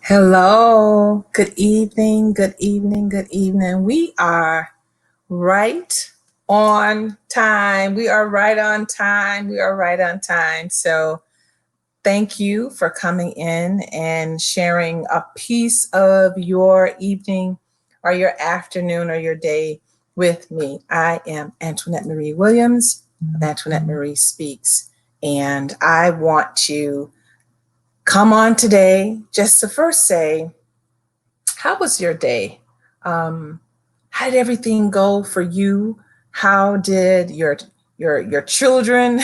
Hello, good evening, good evening, good evening. We are right on time. We are right on time. We are right on time. So, thank you for coming in and sharing a piece of your evening or your afternoon or your day with me. I am Antoinette Marie Williams of Antoinette Marie Speaks, and I want to come on today just to first say, how was your day? Um, how did everything go for you? How did your children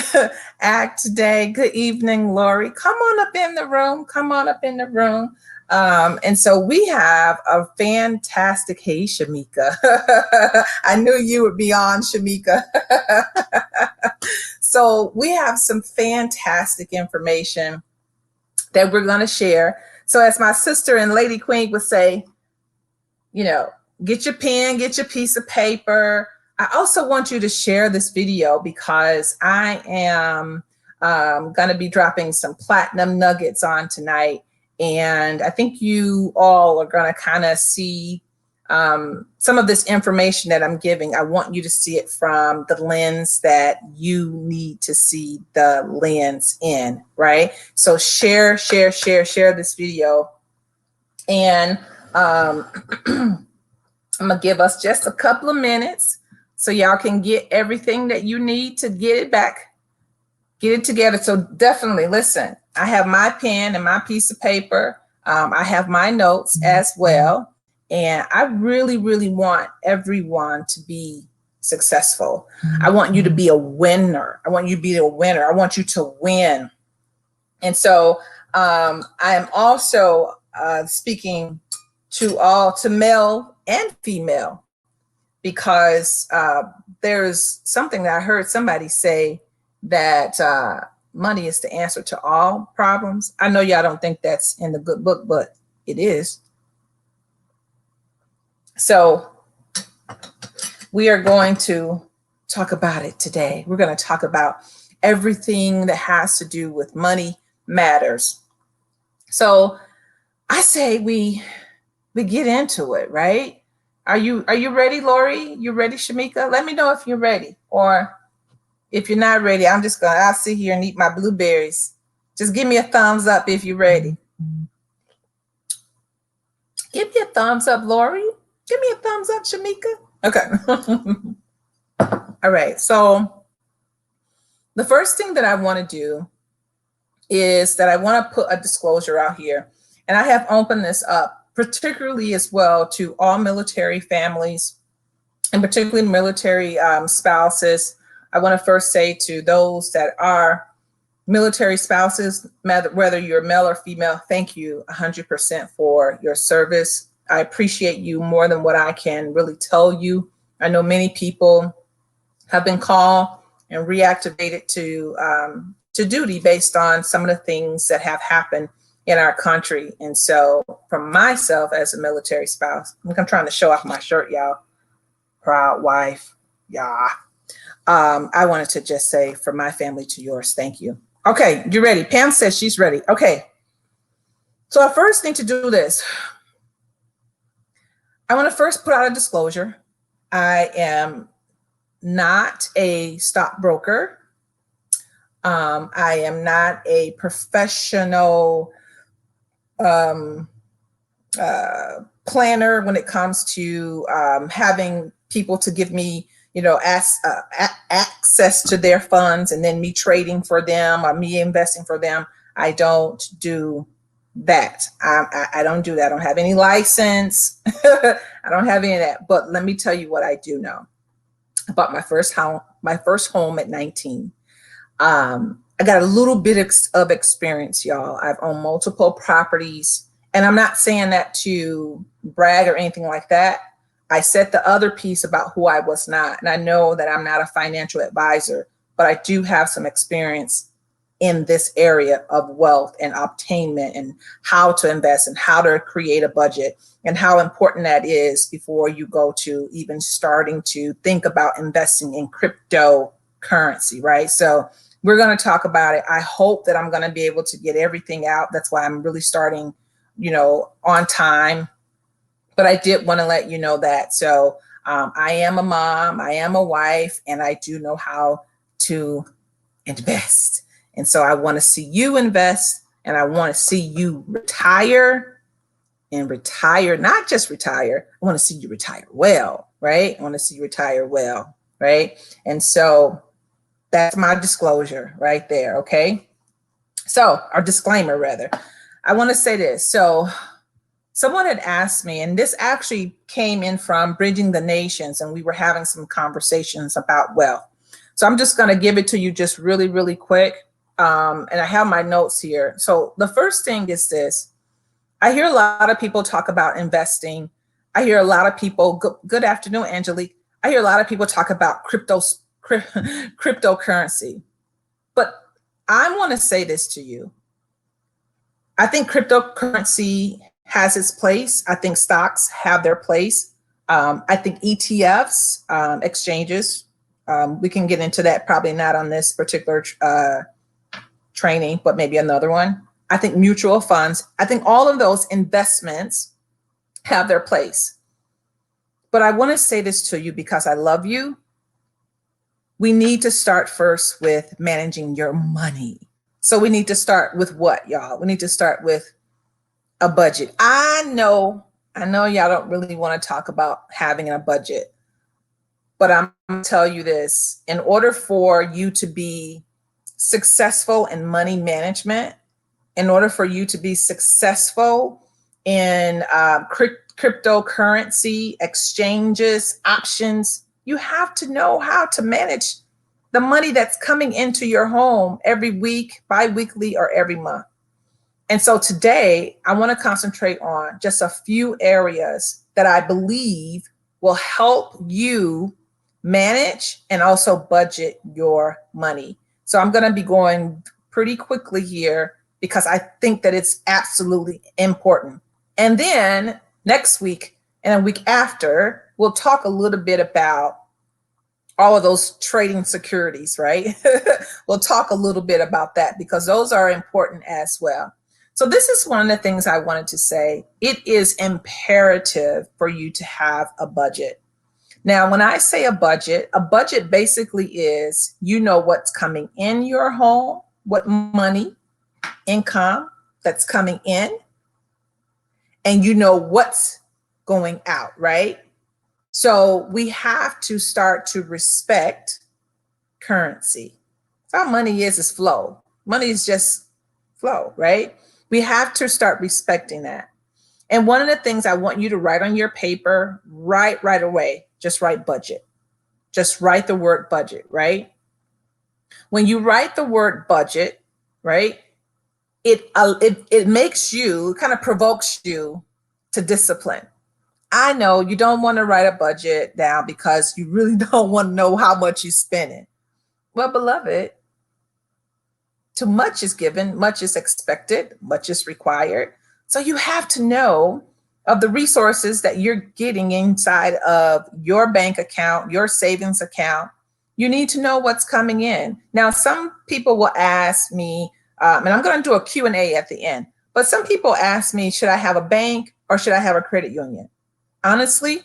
act today? Good evening, Lori. Come on up in the room. Come on up in the room. And so we have a fantastic, hey, Shamika. I knew you would be on, Shamika. So we have some fantastic information that we're going to share. So as my sister and Lady Queen would say, get your pen, get your piece of paper. I also want you to share this video because I am going to be dropping some platinum nuggets on tonight. And I think you all are going to kind of see some of this information that I'm giving. I want you to see it from the lens that you need to see the lens in, right? So share this video. And I'm gonna give us just a couple of minutes so y'all can get everything that you need to get it together. So definitely listen, I have my pen and my piece of paper. I have my notes as well. And I really, really want everyone to be successful. I want you to be a winner. I want you to be a winner. I want you to win. And so I am also speaking to male and female, because there's something that I heard somebody say that money is the answer to all problems. I know y'all don't think that's in the good book, but it is. So we are going to talk about it today. We're going to talk about everything that has to do with money matters. So I say we get into it, right? Are you ready, Lori? You ready, Shamika? Let me know if you're ready. Or if you're not ready, I'll sit here and eat my blueberries. Just give me a thumbs up if you're ready. Give me a thumbs up, Lori. Give me a thumbs up, Shamika. Okay. All right. So the first thing that I want to do is that I want to put a disclosure out here. And I have opened this up particularly as well to all military families and particularly military spouses. I want to first say to those that are military spouses, whether you're male or female, thank you 100% for your service. I appreciate you more than what I can really tell you. I know many people have been called and reactivated to duty based on some of the things that have happened in our country. And so for myself as a military spouse, I'm trying to show off my shirt, y'all. Proud wife, yeah. I wanted to just say from my family to yours, thank you. Okay, you ready? Pam says she's ready. Okay. So I first need to do this. I want to first put out a disclosure. I am not a stockbroker. I am not a professional planner when it comes to having people to give me, access to their funds and then me trading for them or me investing for them. I don't do that. I don't do that. I don't have any license. I don't have any of that. But let me tell you what I do know. I bought my first home at 19. I got a little bit of experience, y'all. I've owned multiple properties, and I'm not saying that to brag or anything like that. I said the other piece about who I was not, and I know that I'm not a financial advisor, but I do have some experience in this area of wealth and obtainment and how to invest and how to create a budget and how important that is before you go to even starting to think about investing in cryptocurrency, right? So we're going to talk about it. I hope that I'm going to be able to get everything out. That's why I'm really starting on time, but I did want to let you know that. So I am a mom, I am a wife, and I do know how to invest. And so I want to see you invest, and I want to see you retire, and retire, not just retire. I want to see you retire well, right? I want to see you retire well, right? And so that's my disclosure right there, okay? So, our disclaimer rather. I want to say this. So, someone had asked me, and this actually came in from Bridging the Nations, and we were having some conversations about wealth. So I'm just going to give it to you just really, really quick. And I have my notes here. So the first thing is this. I hear a lot of people talk about investing. I hear a lot of people, good afternoon, Angelique. I hear a lot of people talk about cryptocurrency. But I want to say this to you. I think cryptocurrency has its place. I think stocks have their place. I think ETFs, exchanges, we can get into that, probably not on this particular training, but maybe another one. I think mutual funds, I think all of those investments have their place. But I want to say this to you because I love you. We need to start first with managing your money. So we need to start with what, y'all? We need to start with a budget. I know y'all don't really want to talk about having a budget, but I'm going to tell you this. In order for you to be successful in money management, in order for you to be successful in cryptocurrency, exchanges, options, you have to know how to manage the money that's coming into your home every week, bi-weekly, or every month. And so today, I want to concentrate on just a few areas that I believe will help you manage and also budget your money. So I'm going to be going pretty quickly here because I think that it's absolutely important. And then next week and a week after, we'll talk a little bit about all of those trading securities, right? We'll talk a little bit about that because those are important as well. So this is one of the things I wanted to say. It is imperative for you to have a budget. Now, when I say a budget basically is, what's coming in your home, what money, income that's coming in, and what's going out, right? So we have to start to respect currency. So all money is flow. Money is just flow, right? We have to start respecting that. And one of the things I want you to write on your paper, right away, just write budget. Just write the word budget, right? When you write the word budget, right, it makes you, kind of provokes you to discipline. I know you don't want to write a budget down because you really don't want to know how much you're spending. Well, beloved, too much is given, much is expected, much is required. So you have to know of the resources that you're getting inside of your bank account, your savings account. You need to know what's coming in. Now, some people will ask me, and I'm going to do a Q&A at the end, but some people ask me, should I have a bank or should I have a credit union? Honestly,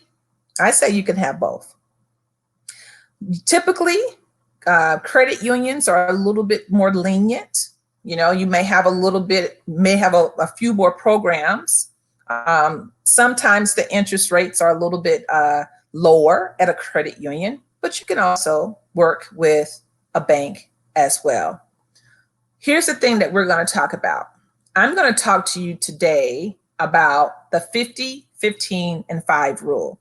I say you can have both. Typically, credit unions are a little bit more lenient. You may have a few more programs. Sometimes the interest rates are a little bit lower at a credit union, but you can also work with a bank as well. Here's the thing that we're going to talk about. I'm going to talk to you today about the 50, 15, and 5 rule.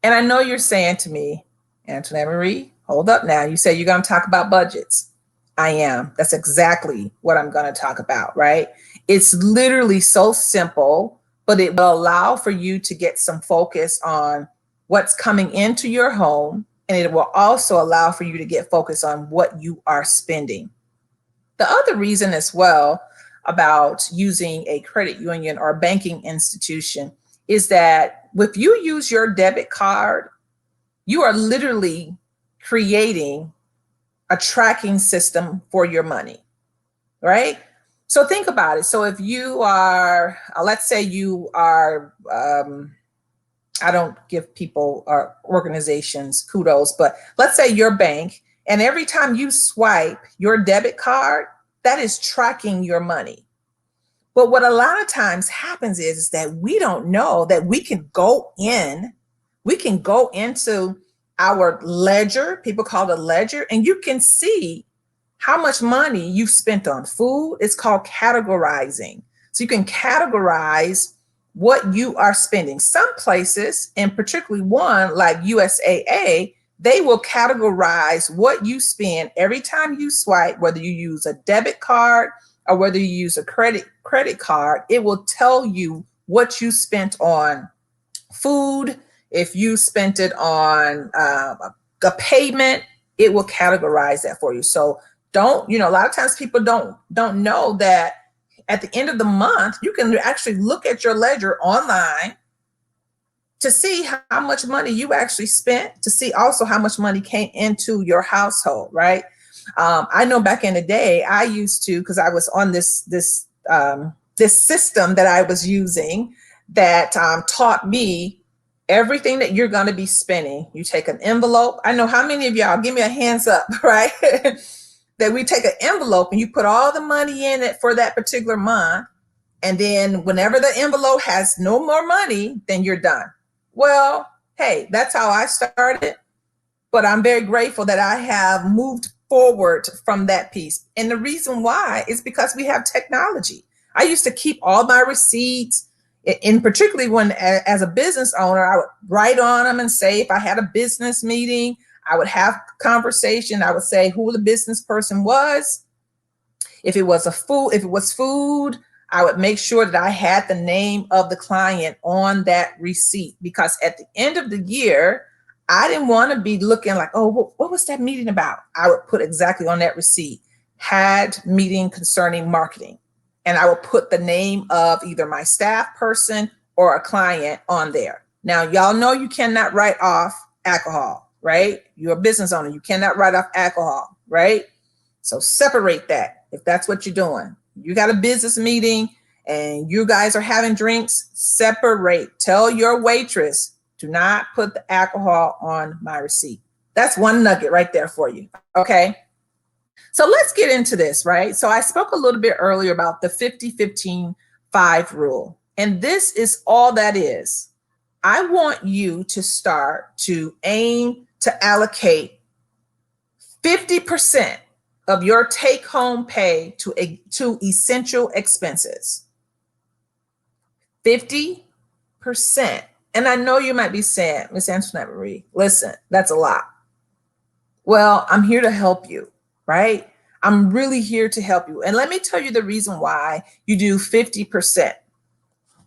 And I know you're saying to me, Antoinette Marie, hold up now. You say you're going to talk about budgets. I am. That's exactly what I'm going to talk about, right? It's literally so simple, but it will allow for you to get some focus on what's coming into your home. And it will also allow for you to get focus on what you are spending. The other reason as well about using a credit union or banking institution is that if you use your debit card, you are literally creating a tracking system for your money, right? So think about it. So if you are, let's say you are, I don't give people or organizations kudos, but let's say your bank, and every time you swipe your debit card, that is tracking your money. But what a lot of times happens is that we don't know that we can go into our ledger, people call it a ledger, and you can see how much money you've spent on food. It's called categorizing. So you can categorize what you are spending. Some places, and particularly one like USAA, they will categorize what you spend every time you swipe, whether you use a debit card or whether you use a credit card. It will tell you what you spent on food. If you spent it on a payment, it will categorize that for you. So don't, a lot of times people don't know that at the end of the month, you can actually look at your ledger online to see how much money you actually spent, to see also how much money came into your household, right? I know back in the day, I used to, because I was on this system that I was using that taught me everything that you're going to be spending. You take an envelope. I know how many of y'all, give me a hands up, right? That we take an envelope and you put all the money in it for that particular month. And then whenever the envelope has no more money, then you're done. Well, hey, that's how I started. But I'm very grateful that I have moved forward from that piece. And the reason why is because we have technology. I used to keep all my receipts, and particularly when, as a business owner, I would write on them and say, if I had a business meeting, I would have conversation. I would say who the business person was. If it was food, I would make sure that I had the name of the client on that receipt, because at the end of the year, I didn't want to be looking like, oh, what was that meeting about? I would put exactly on that receipt, had meeting concerning marketing. And I would put the name of either my staff person or a client on there. Now, y'all know you cannot write off alcohol, right? You're a business owner. You cannot write off alcohol, right? So separate that if that's what you're doing. You got a business meeting and you guys are having drinks, separate. Tell your waitress, do not put the alcohol on my receipt. That's one nugget right there for you, okay? So let's get into this, right? So I spoke a little bit earlier about the 50-15-5 rule. And this is all that is. I want you to start to aim to allocate 50% of your take-home pay to essential expenses. 50%. And I know you might be saying, Miss Antoinette Marie, listen, that's a lot. Well, I'm here to help you, right? I'm really here to help you. And let me tell you the reason why you do 50%.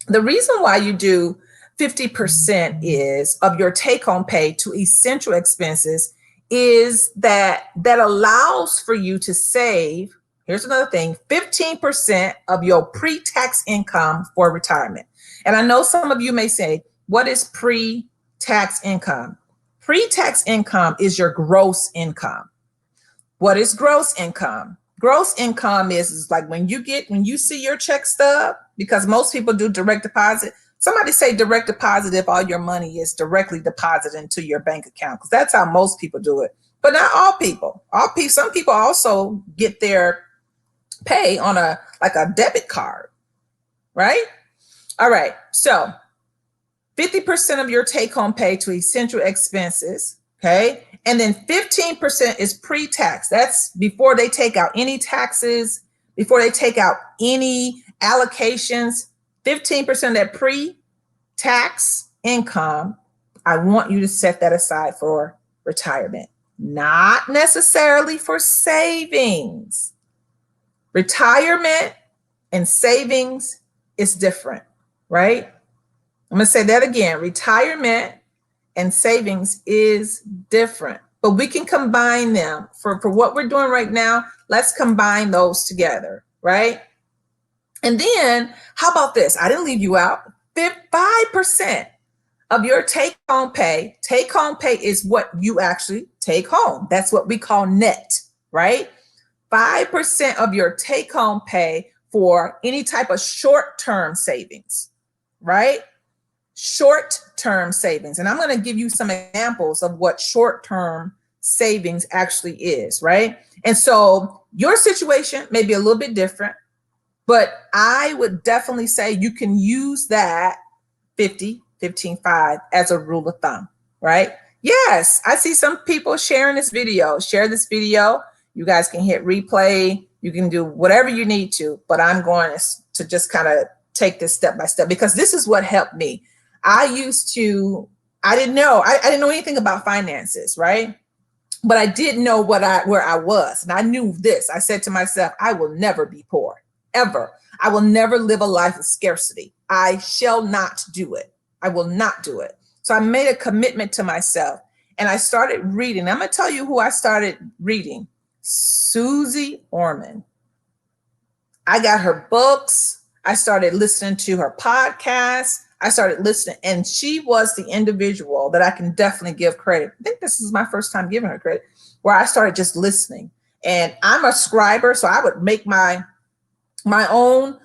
The reason why you do 50% is of your take-home pay to essential expenses is that allows for you to save, here's another thing, 15% of your pre-tax income for retirement. And I know some of you may say, what is pre-tax income? Pre-tax income is your gross income. What is gross income? Gross income is like when you see your check stub, because most people do direct deposit. Somebody say direct deposit if all your money is directly deposited into your bank account, because that's how most people do it. But not all people. Some people also get their pay on a debit card, right? All right. So 50% of your take-home pay to essential expenses, okay? And then 15% is pre-tax. That's before they take out any taxes, before they take out any allocations. 15% of that pre-tax income, I want you to set that aside for retirement, not necessarily for savings. Retirement and savings is different, right? I'm going to say that again. Retirement and savings is different, but we can combine them for what we're doing right now. Let's combine those together, right? And then how about this? I didn't leave you out. 5% of your take-home pay. Take-home pay is what you actually take home. That's what we call net, right? 5% of your take-home pay for any type of short-term savings, right? Short-term savings. And I'm going to give you some examples of what short-term savings actually is, right? And so your situation may be a little bit different, but I would definitely say you can use that 50, 15, 5 as a rule of thumb, right? Yes, I see some people sharing this video. Share this video. You guys can hit replay. You can do whatever you need to, but I'm going to just kind of take this step by step because this is what helped me. I didn't know anything about finances, right? But I did know where I was, and I knew this. I said to myself, I will never be poor, ever. I will never live a life of scarcity. I shall not do it. I will not do it. So I made a commitment to myself, and I started reading. I'm going to tell you who I started reading. Susie Orman. I got her books. I started listening to her podcast. I started listening, and she was the individual that I can definitely give credit. I think this is my first time giving her credit, where I started just listening. And I'm a scriber, so I would make my own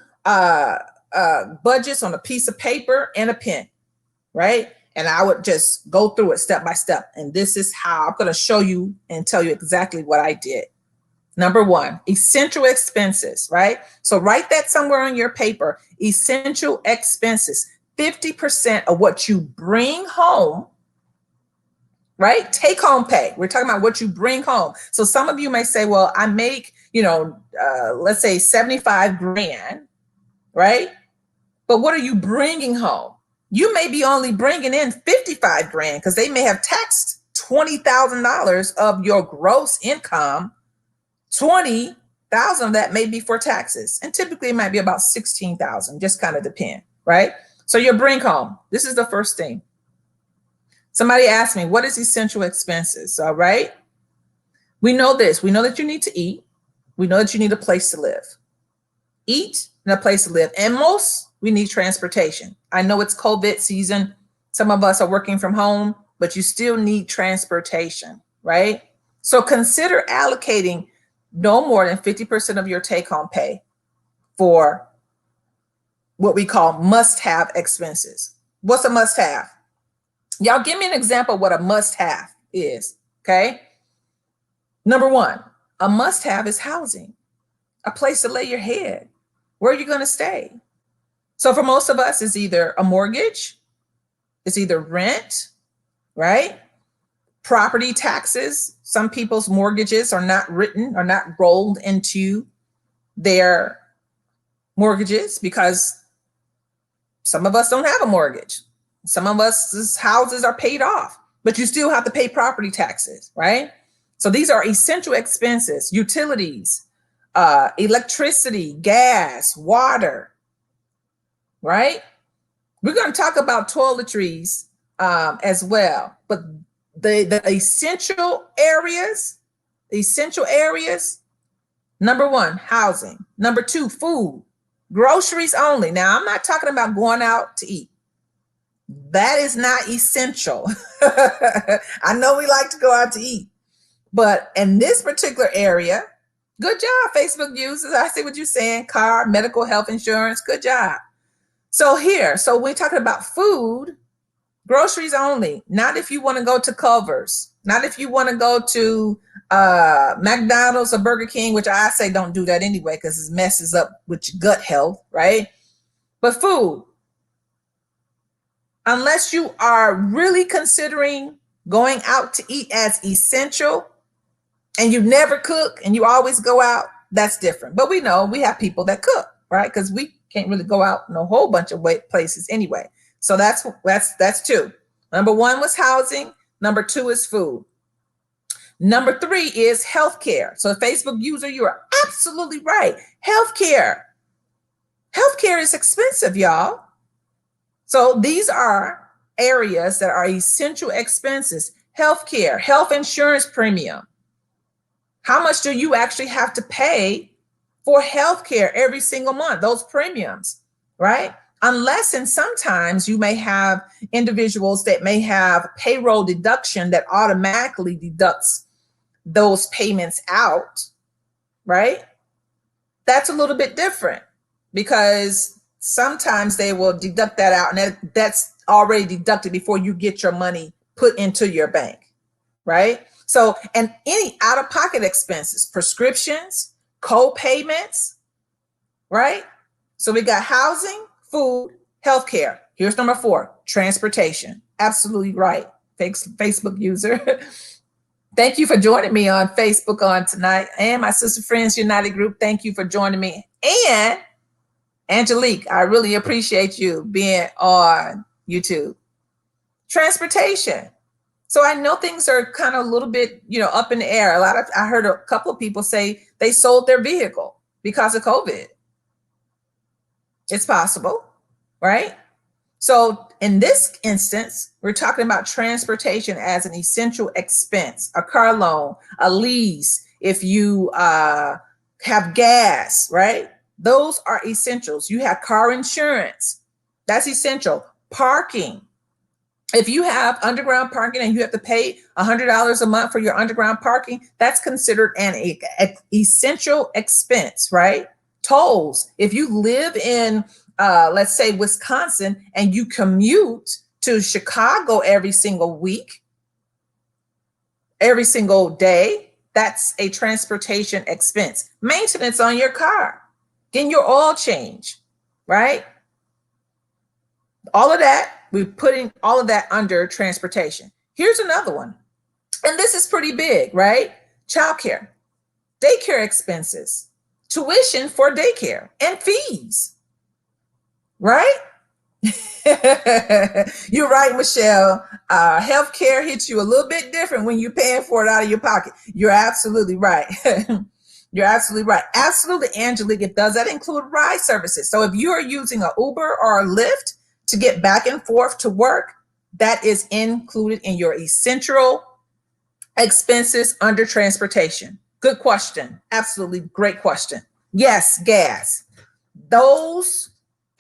budgets on a piece of paper and a pen, right? And I would just go through it step by step. And this is how I'm going to show you and tell you exactly what I did. Number one, essential expenses, right? So write that somewhere on your paper. Essential expenses, 50% of what you bring home, right? Take home pay. We're talking about what you bring home. So some of you may say, well, I make, let's say 75 grand, right? But what are you bringing home? You may be only bringing in 55 grand because they may have taxed $20,000 of your gross income. 20,000 of that may be for taxes. And typically it might be about 16,000, just kind of depend, right? So your bring home, this is the first thing. Somebody asked me, what is essential expenses? All right. We know this. We know that you need to eat. We know that you need a place to live. Eat and a place to live. And most, we need transportation. I know it's COVID season. Some of us are working from home, but you still need transportation, right? So consider allocating no more than 50% of your take-home pay for what we call must-have expenses. What's a must-have? Y'all give me an example of what a must-have is, okay? Number one, a must-have is housing, a place to lay your head. Where are you going to stay? So for most of us, it's either a mortgage, it's either rent, right? Property taxes. Some people's mortgages are not rolled into their mortgages because some of us don't have a mortgage. Some of us houses are paid off, but you still have to pay property taxes, right? So these are essential expenses, utilities, electricity, gas, water, right? We're going to talk about toiletries as well, but the essential areas, number one, housing. Number two, food, groceries only. Now, I'm not talking about going out to eat. That is not essential. I know we like to go out to eat, but in this particular area, good job, Facebook users. I see what you're saying. Car, medical, health insurance. Good job. So we're talking about food, groceries only. Not if you want to go to Culver's. Not if you want to go to McDonald's or Burger King, which I say don't do that anyway because it messes up with your gut health, right? But food. Unless you are really considering going out to eat as essential and you never cook and you always go out, that's different. But we know we have people that cook, right? Because we can't really go out in a whole bunch of places anyway. So that's two. Number one was housing. Number two is food. Number three is healthcare. So Facebook user, you are absolutely right. Healthcare. Healthcare is expensive, y'all. So these are areas that are essential expenses. Healthcare, health insurance premium. How much do you actually have to pay for healthcare every single month? Those premiums, right? Unless, and sometimes you may have individuals that may have payroll deduction that automatically deducts those payments out, right? That's a little bit different. because sometimes they will deduct that out, and that's already deducted before you get your money put into your bank, right? So, and any out-of-pocket expenses, prescriptions, co-payments, right? So we got housing, food, healthcare. Here's number 4, transportation. Absolutely right, Facebook user. Thank you for joining me on Facebook on tonight, and my Sister Friends United group. Thank you for joining me. And Angelique, I really appreciate you being on YouTube. Transportation. So I know things are kind of a little bit, up in the air. I heard a couple of people say they sold their vehicle because of COVID. It's possible, right? So in this instance, we're talking about transportation as an essential expense, a car loan, a lease, if you have gas, right? Those are essentials. You have car insurance. That's essential. Parking. If you have underground parking and you have to pay $100 a month for your underground parking, that's considered an essential expense, right? Tolls. If you live in, let's say, Wisconsin, and you commute to Chicago every single week, every single day, that's a transportation expense. Maintenance on your car, getting your oil change, right? All of that, we're putting all of that under transportation. Here's another one, and this is pretty big, right? Childcare, daycare expenses, tuition for daycare, and fees, right? You're right, Michelle. Healthcare hits you a little bit different when you're paying for it out of your pocket. You're absolutely right. You're absolutely right. Absolutely, Angelique. Does that include ride services? So if you are using an Uber or a Lyft to get back and forth to work, that is included in your essential expenses under transportation. Good question. Absolutely great question. Yes, gas. Those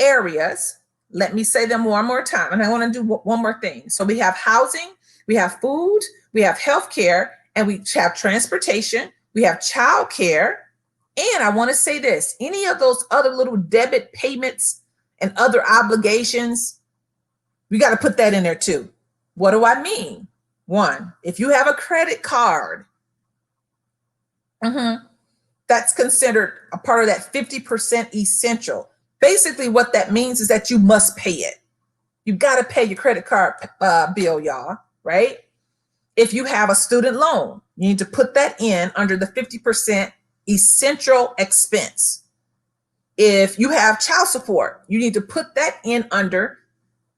areas, let me say them one more time, and I want to do one more thing. So we have housing, we have food, we have healthcare, and we have transportation, we have childcare. And I want to say this, any of those other little debit payments and other obligations, we got to put that in there too. What do I mean? One, if you have a credit card, that's considered a part of that 50% essential. Basically, what that means is that you must pay it. You got to pay your credit card bill, y'all, right? If you have a student loan, you need to put that in under the 50% essential expense. If you have child support, you need to put that in under,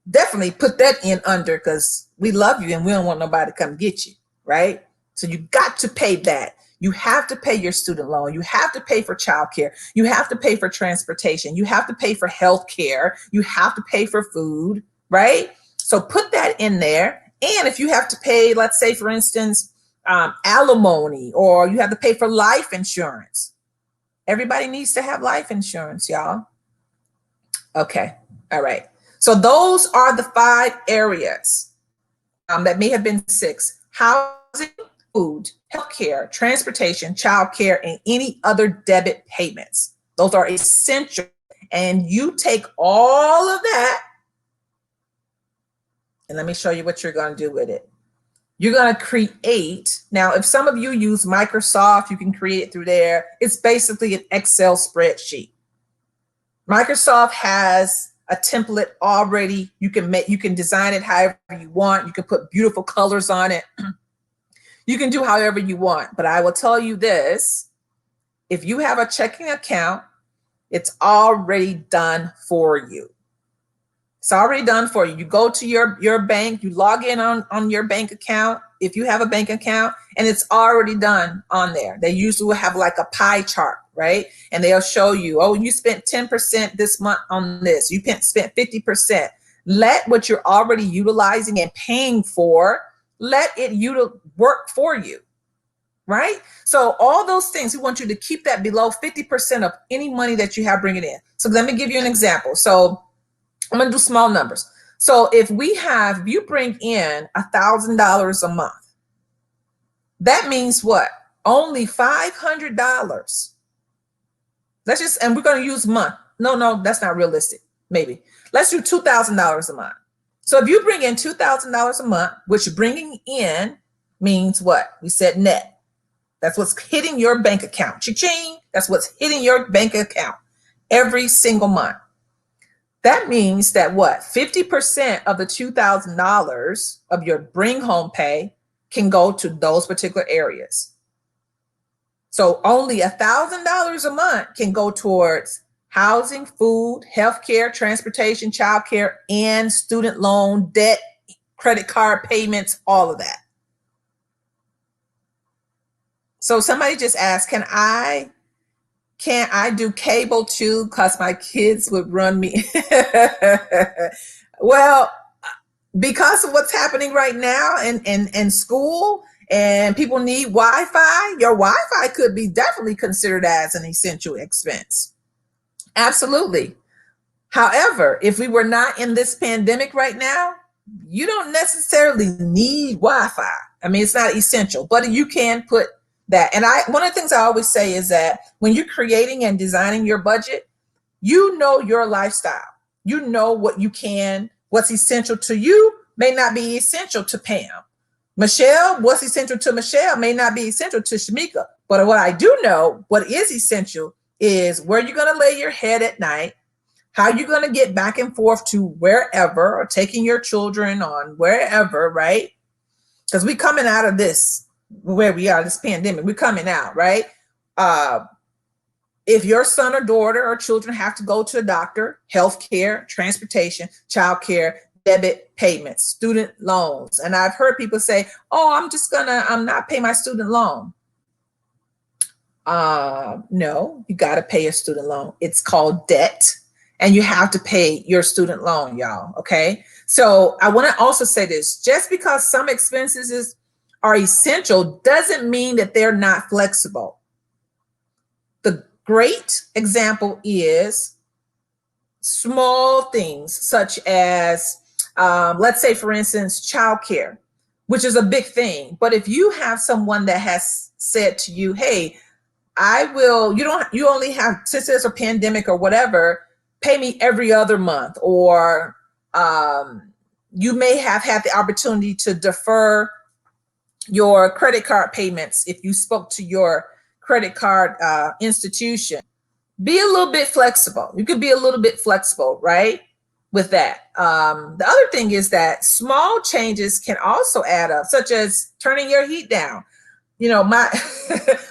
definitely put that in under, because we love you and we don't want nobody to come get you, right? So you got to pay that. You have to pay your student loan. You have to pay for childcare. You have to pay for transportation. You have to pay for health care. You have to pay for food, right? So put that in there. And if you have to pay, let's say, for instance, alimony, or you have to pay for life insurance. Everybody needs to have life insurance, y'all. Okay. All right. So those are the 5 areas that may have been 6. Housing, food, healthcare, transportation, childcare, and any other debit payments. Those are essential. And you take all of that, and let me show you what you're going to do with it. You're going to create. Now, if some of you use Microsoft, you can create it through there. It's basically an Excel spreadsheet. Microsoft has a template already. You can design it however you want. You can put beautiful colors on it. You can do however you want. But I will tell you this, if you have a checking account, it's already done for you. It's already done for you. You go to your bank, you log in on your bank account, if you have a bank account, and it's already done on there. They usually will have like a pie chart, right? And they'll show you, oh, you spent 10% this month on this. You spent 50%. Let what you're already utilizing and paying for, let it work for you, right? So all those things, we want you to keep that below 50% of any money that you have bringing in. So let me give you an example. So I'm going to do small numbers. So if you bring in $1,000 a month, that means what? Only $500. And we're going to use month. no, that's not realistic. Maybe let's do $2,000 a month. So if you bring in $2,000 a month, which bringing in means what? We said net. That's what's hitting your bank account. Cha-ching. That's what's hitting your bank account every single month. That means that what? 50% of the $2,000 of your bring home pay can go to those particular areas. So only $1,000 a month can go towards housing, food, healthcare, transportation, childcare, and student loan, debt, credit card payments, all of that. So somebody just asked, can I do cable too? Because my kids would run me. Well, because of what's happening right now in school, and people need Wi-Fi, your Wi-Fi could be definitely considered as an essential expense. Absolutely. However, if we were not in this pandemic right now, you don't necessarily need Wi-Fi. I mean, it's not essential, but you can put that. And one of the things I always say is that when you're creating and designing your budget, you know your lifestyle. You know what's essential to you may not be essential to Pam. Michelle, what's essential to Michelle may not be essential to Shamika. But what I do know, what is essential is where you're going to lay your head at night, how you're going to get back and forth to wherever, or taking your children on wherever, right? Because we're coming out of this, where we are, this pandemic, we're coming out, right? If your son or daughter or children have to go to a doctor, healthcare, transportation, childcare, debit payments, student loans. And I've heard people say, oh, I'm not pay my student loan. No, you got to pay a student loan. It's called debt, and you have to pay your student loan, y'all. Okay. So I want to also say this, just because some expenses are essential doesn't mean that they're not flexible. The great example is small things such as, let's say, for instance, childcare, which is a big thing. But if you have someone that has said to you, hey, you only have, since there's a pandemic or whatever, pay me every other month, or you may have had the opportunity to defer your credit card payments if you spoke to your credit card institution. Be a little bit flexible. You could be a little bit flexible, right? With that. The other thing is that small changes can also add up, such as turning your heat down. You know,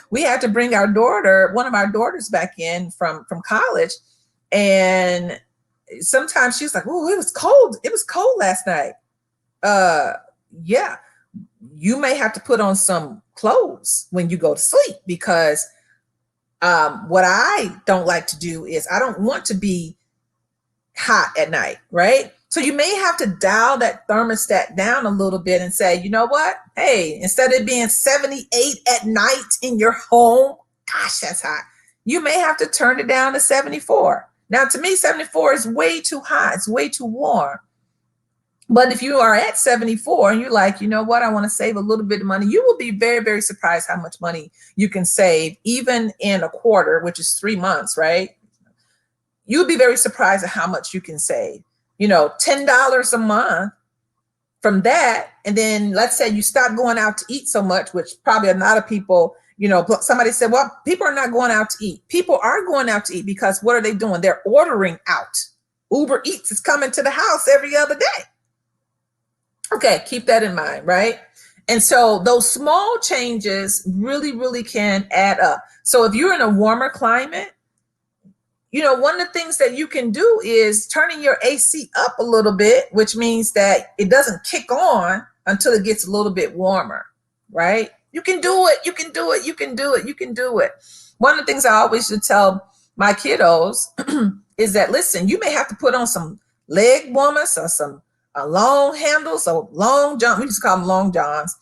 we had to bring one of our daughters back in from college, and sometimes she's like, oh, it was cold. It was cold last night. Yeah, you may have to put on some clothes when you go to sleep, because what I don't like to do is I don't want to be hot at night, right? So you may have to dial that thermostat down a little bit and say, you know what? Hey, instead of being 78 at night in your home, gosh, that's hot. You may have to turn it down to 74. Now, to me, 74 is way too hot. It's way too warm. But if you are at 74 and you're like, you know what, I want to save a little bit of money, you will be very, very surprised how much money you can save, even in a quarter, which is 3 months, right? You'll be very surprised at how much you can save. You know, $10 a month from that. And then let's say you stop going out to eat so much, which probably a lot of people, you know, somebody said, well, people are not going out to eat. People are going out to eat because what are they doing? They're ordering out. Uber Eats is coming to the house every other day. Okay, keep that in mind, right? And so those small changes really, really can add up. So if you're in a warmer climate, you know, one of the things that you can do is turning your AC up a little bit, which means that it doesn't kick on until it gets a little bit warmer, right? You can do it. You can do it. You can do it. You can do it. One of the things I always should tell my kiddos is that, listen, you may have to put on some leg warmers or some long handles or long johns. We just call them long johns,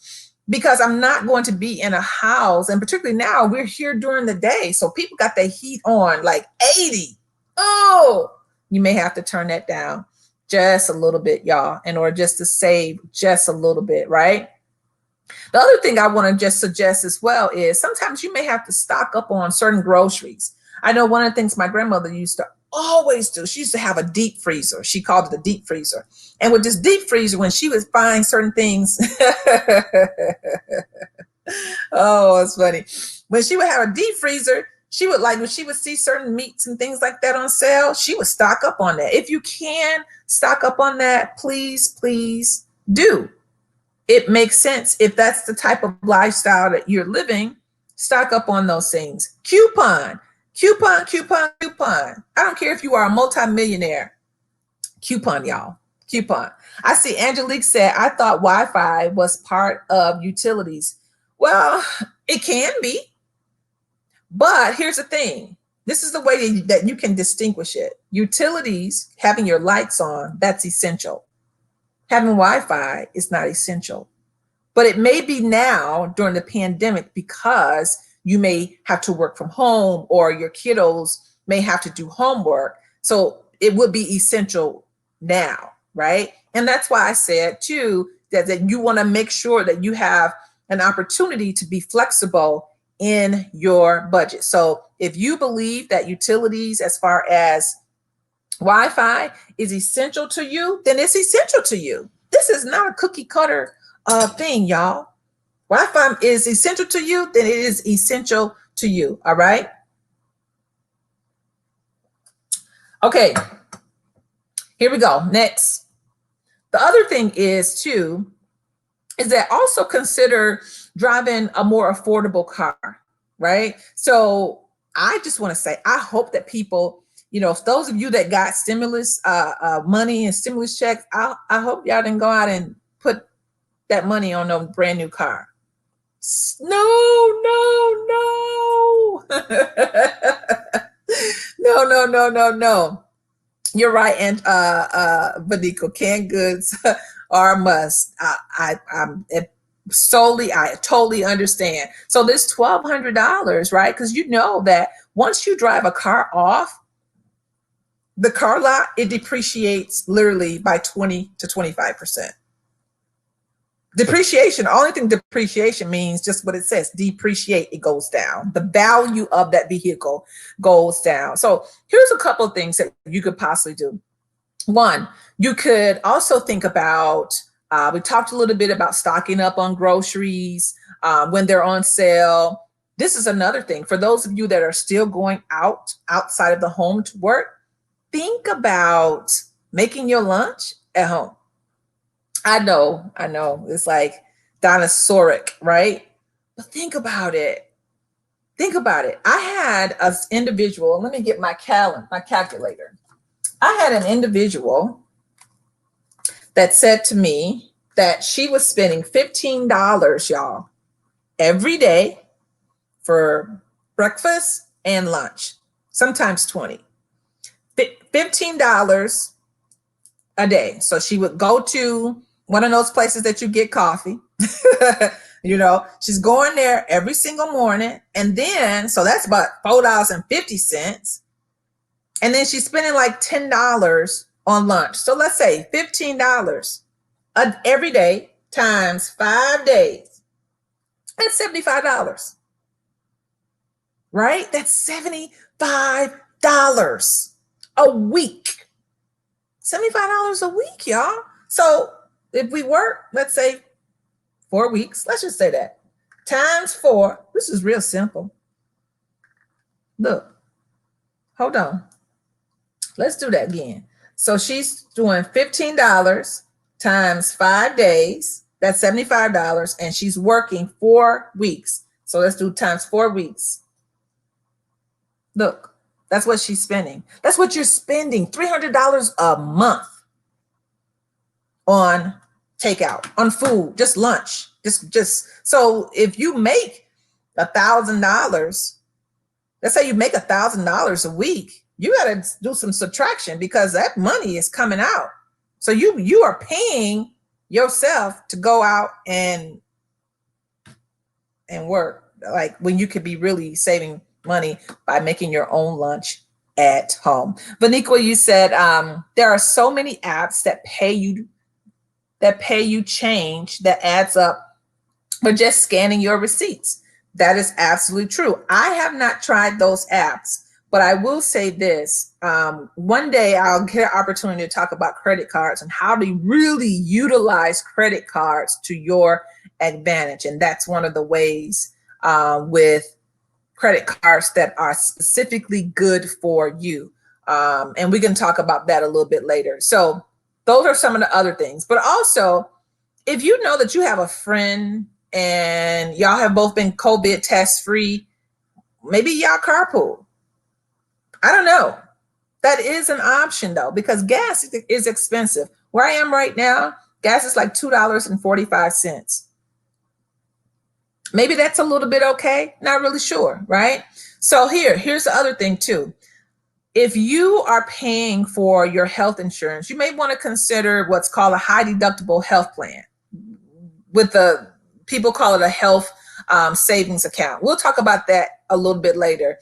because I'm not going to be in a house. And particularly now, we're here during the day. So people got their heat on like 80. Oh, you may have to turn that down just a little bit, y'all, in order just to save just a little bit, right? The other thing I want to just suggest as well is sometimes you may have to stock up on certain groceries. I know one of the things my grandmother used to always do. She used to have a deep freezer. She called it a deep freezer. And with this deep freezer, when she was buying certain things, oh, it's funny. When she would have a deep freezer, she would like when she would see certain meats and things like that on sale, she would stock up on that. If you can stock up on that, please, please do. It makes sense if that's the type of lifestyle that you're living. Stock up on those things. Coupon, coupon, coupon, coupon. I don't care if you are a multimillionaire. Coupon, y'all. Coupon. I see Angelique said, I thought Wi-Fi was part of utilities. Well, it can be. But here's the thing. This is the way that you can distinguish it. Utilities, having your lights on, that's essential. Having Wi-Fi is not essential. But it may be now during the pandemic because you may have to work from home or your kiddos may have to do homework. So it would be essential now, right? And that's why I said too, that you want to make sure that you have an opportunity to be flexible in your budget. So if you believe that utilities as far as Wi-Fi is essential to you, then it's essential to you. This is not a cookie cutter thing, y'all. Wi-Fi is essential to you, then it is essential to you. All right. Okay. Here we go. Next. The other thing is too, is that also consider driving a more affordable car, right? So I just want to say, I hope that people, you know, if those of you that got stimulus money and stimulus checks, I hope y'all didn't go out and put that money on a brand new car. No, no, no. No, no, no, no, no. You're right, and Vanico, canned goods are a must. I'm solely, I totally understand. So this $1,200, right? Because you know that once you drive a car off the car lot, it depreciates literally by 20 to 25%. Depreciation, only thing depreciation means just what it says, depreciate, it goes down. The value of that vehicle goes down. So here's a couple of things that you could possibly do. One, you could also think about, we talked a little bit about stocking up on groceries when they're on sale. This is another thing. For those of you that are still going outside of the home to work, think about making your lunch at home. I know, it's like dinosauric, right? But think about it. Think about it. I had an individual, let me get my calculator. I had an individual that said to me that she was spending $15, y'all, every day for breakfast and lunch, sometimes 20. $15 a day. So she would go to one of those places that you get coffee. You know, she's going there every single morning. And then, so that's about $4.50. And then she's spending like $10 on lunch. So let's say $15 every day times 5 days. That's $75. Right? That's $75 a week. $75 a week, y'all. So if we work, let's say 4 weeks, let's just say that, times 4, this is real simple. Look, hold on. Let's do that again. So she's doing $15 times 5 days, that's $75, and she's working 4 weeks. So let's do times 4 weeks. Look, that's what she's spending. That's what you're spending, $300 a month on takeout, on food, just lunch. Just so if you make $1,000, let's say you make $1,000 a week, you got to do some subtraction because that money is coming out. So you are paying yourself to go out and work, like when you could be really saving money by making your own lunch at home. Vaniqua, you said there are so many apps that pay you change that adds up for just scanning your receipts. That is absolutely true. I have not tried those apps, But I will say this, one day I'll get an opportunity to talk about credit cards and how to really utilize credit cards to your advantage. And that's one of the ways with credit cards that are specifically good for you. And we can talk about that a little bit later. So those are some of the other things. But also, if you know that you have a friend and y'all have both been COVID test free, maybe y'all carpool. I don't know. That is an option though, because gas is expensive. Where I am right now, gas is like $2.45. Maybe that's a little bit okay. Not really sure, right? So here's the other thing too. If you are paying for your health insurance, you may want to consider what's called a high deductible health plan. With the people call it a health savings account. We'll talk about that a little bit later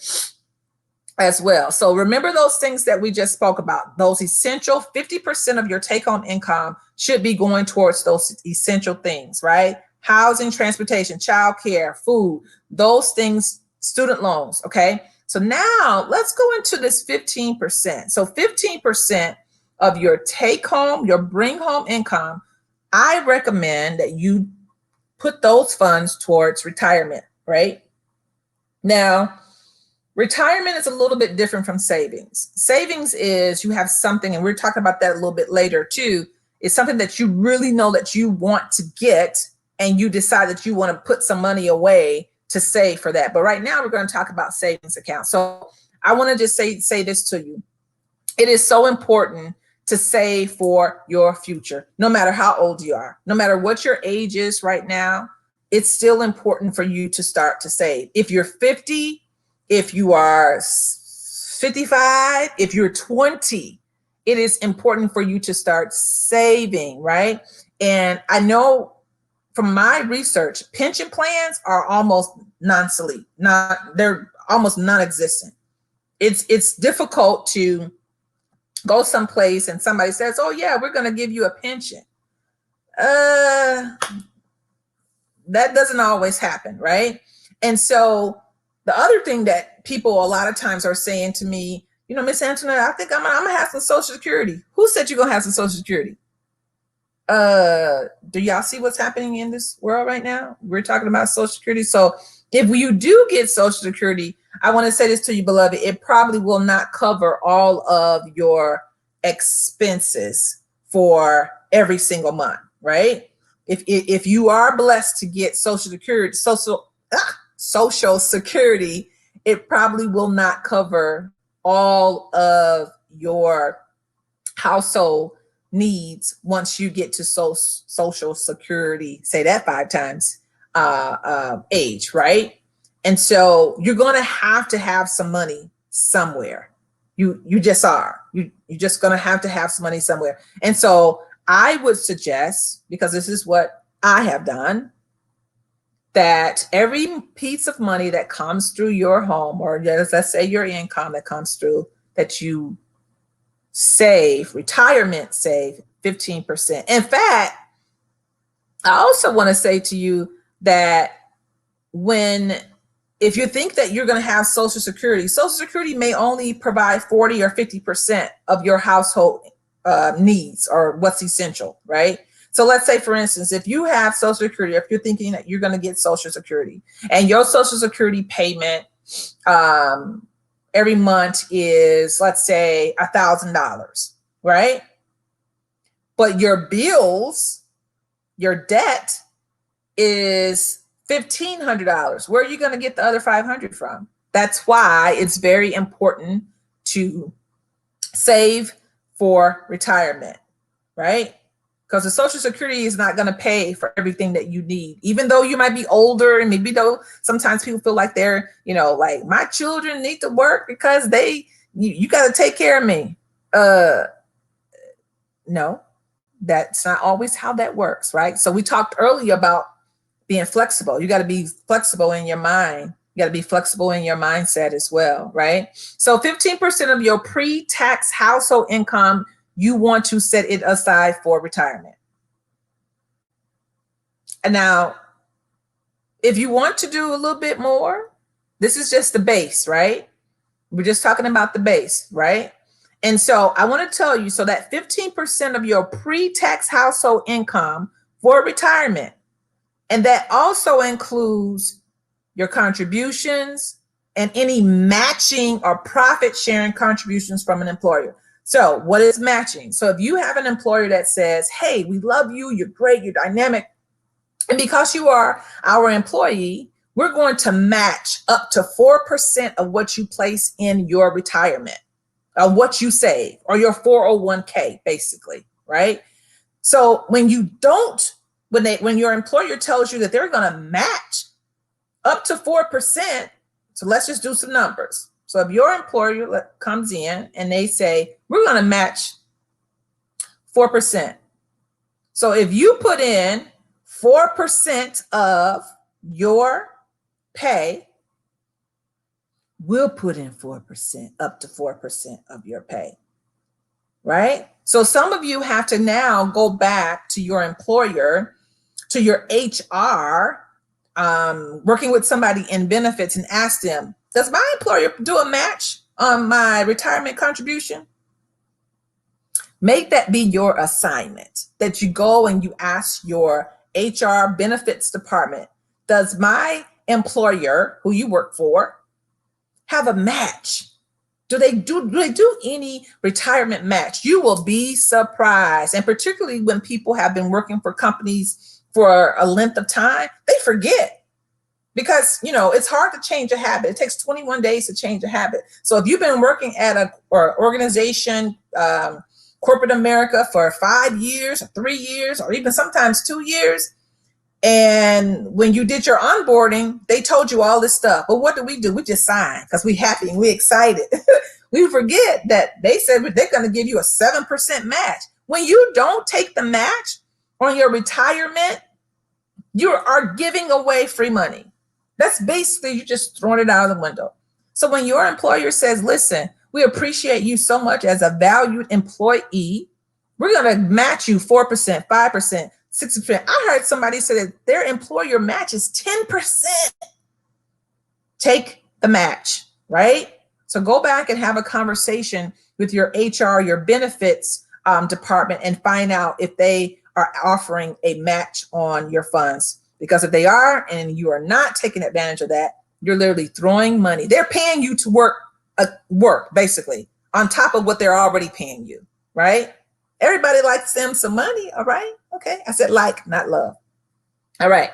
as well. So remember those things that we just spoke about. Those essential 50% of your take-home income should be going towards those essential things, right? Housing, transportation, childcare, food, those things, student loans. Okay. So now let's go into this 15%. So 15% of your take home, your bring home income, I recommend that you put those funds towards retirement, right? Now, retirement is a little bit different from savings. Savings is you have something, and we're talking about that a little bit later too, is something that you really know that you want to get, and you decide that you want to put some money away to save for that. But right now we're going to talk about savings accounts. So I want to just say this to you. It is so important to save for your future, no matter how old you are, no matter what your age is right now. It's still important for you to start to save. If you're 50, if you are 55, if you're 20, it is important for you to start saving, right? And I know from my research, pension plans are almost non-salient. They're almost non-existent. It's difficult to go someplace and somebody says, "Oh yeah, we're going to give you a pension." That doesn't always happen, right? And so the other thing that people a lot of times are saying to me, Miss Antoinette, I think I'm gonna have some Social Security. Who said you're gonna have some Social Security? Do y'all see what's happening in this world right now? We're talking about Social Security. So if you do get Social Security, I want to say this to you, beloved, it probably will not cover all of your expenses for every single month, right? If you are blessed to get Social Security, it probably will not cover all of your household needs once you get to Social Security, say that 5 times age, right? And so you're going to have some money somewhere. You just are. You're just going to have some money somewhere. And so I would suggest, because this is what I have done, that every piece of money that comes through your home, or let's say your income that comes through, that you retirement save 15%. In fact, I also want to say to you that if you think that you're going to have Social Security may only provide 40 or 50% of your household needs or what's essential, right? So let's say, for instance, if you have Social Security, if you're thinking that you're going to get Social Security, and your Social Security payment every month is, let's say, $1,000, right? But your bills, your debt is $1,500. Where are you going to get the other $500 from? That's why it's very important to save for retirement, right? Because the Social Security is not going to pay for everything that you need, even though you might be older, and maybe though sometimes people feel like they're, like, my children need to work because you got to take care of me. No, that's not always how that works, right? So we talked earlier about being flexible. You got to be flexible in your mind. You got to be flexible in your mindset as well, right? So 15% of your pre-tax household income, you want to set it aside for retirement. And now, if you want to do a little bit more, this is just the base, right? We're just talking about the base, right? And so I want to tell you, so that 15% of your pre-tax household income for retirement, and that also includes your contributions and any matching or profit sharing contributions from an employer. So what is matching? So if you have an employer that says, hey, we love you, you're great, you're dynamic, and because you are our employee, we're going to match up to 4% of what you place in your retirement, what you save, or your 401k, basically, right? So when you don't, when your employer tells you that they're going to match up to 4%, so let's just do some numbers. So if your employer comes in and they say, we're going to match 4%. So if you put in 4% of your pay, we'll put in 4%, up to 4% of your pay, right? So some of you have to now go back to your employer, to your HR, working with somebody in benefits, and ask them, does my employer do a match on my retirement contribution? Make that be your assignment, that you go and you ask your HR benefits department, does my employer, who you work for, have a match? Do they do any retirement match? You will be surprised. And particularly when people have been working for companies for a length of time, they forget, because it's hard to change a habit. It takes 21 days to change a habit. So if you've been working at an organization, corporate America, for 5 years or 3 years, or even sometimes 2 years, and when you did your onboarding, they told you all this stuff. But what do? We just sign because we happy and we excited. We forget that they said they're going to give you a 7% match. When you don't take the match on your retirement, you are giving away free money. That's basically, you just throwing it out of the window. So when your employer says, listen, we appreciate you so much as a valued employee, we're going to match you 4%, 5%, 6%. I heard somebody say that their employer matches 10%. Take the match, right? So go back and have a conversation with your HR, your benefits department, and find out if they are offering a match on your funds. Because if they are, and you are not taking advantage of that, you're literally throwing money. They're paying you to work basically on top of what they're already paying you, right? Everybody likes them some money, all right? Okay, I said like, not love. All right,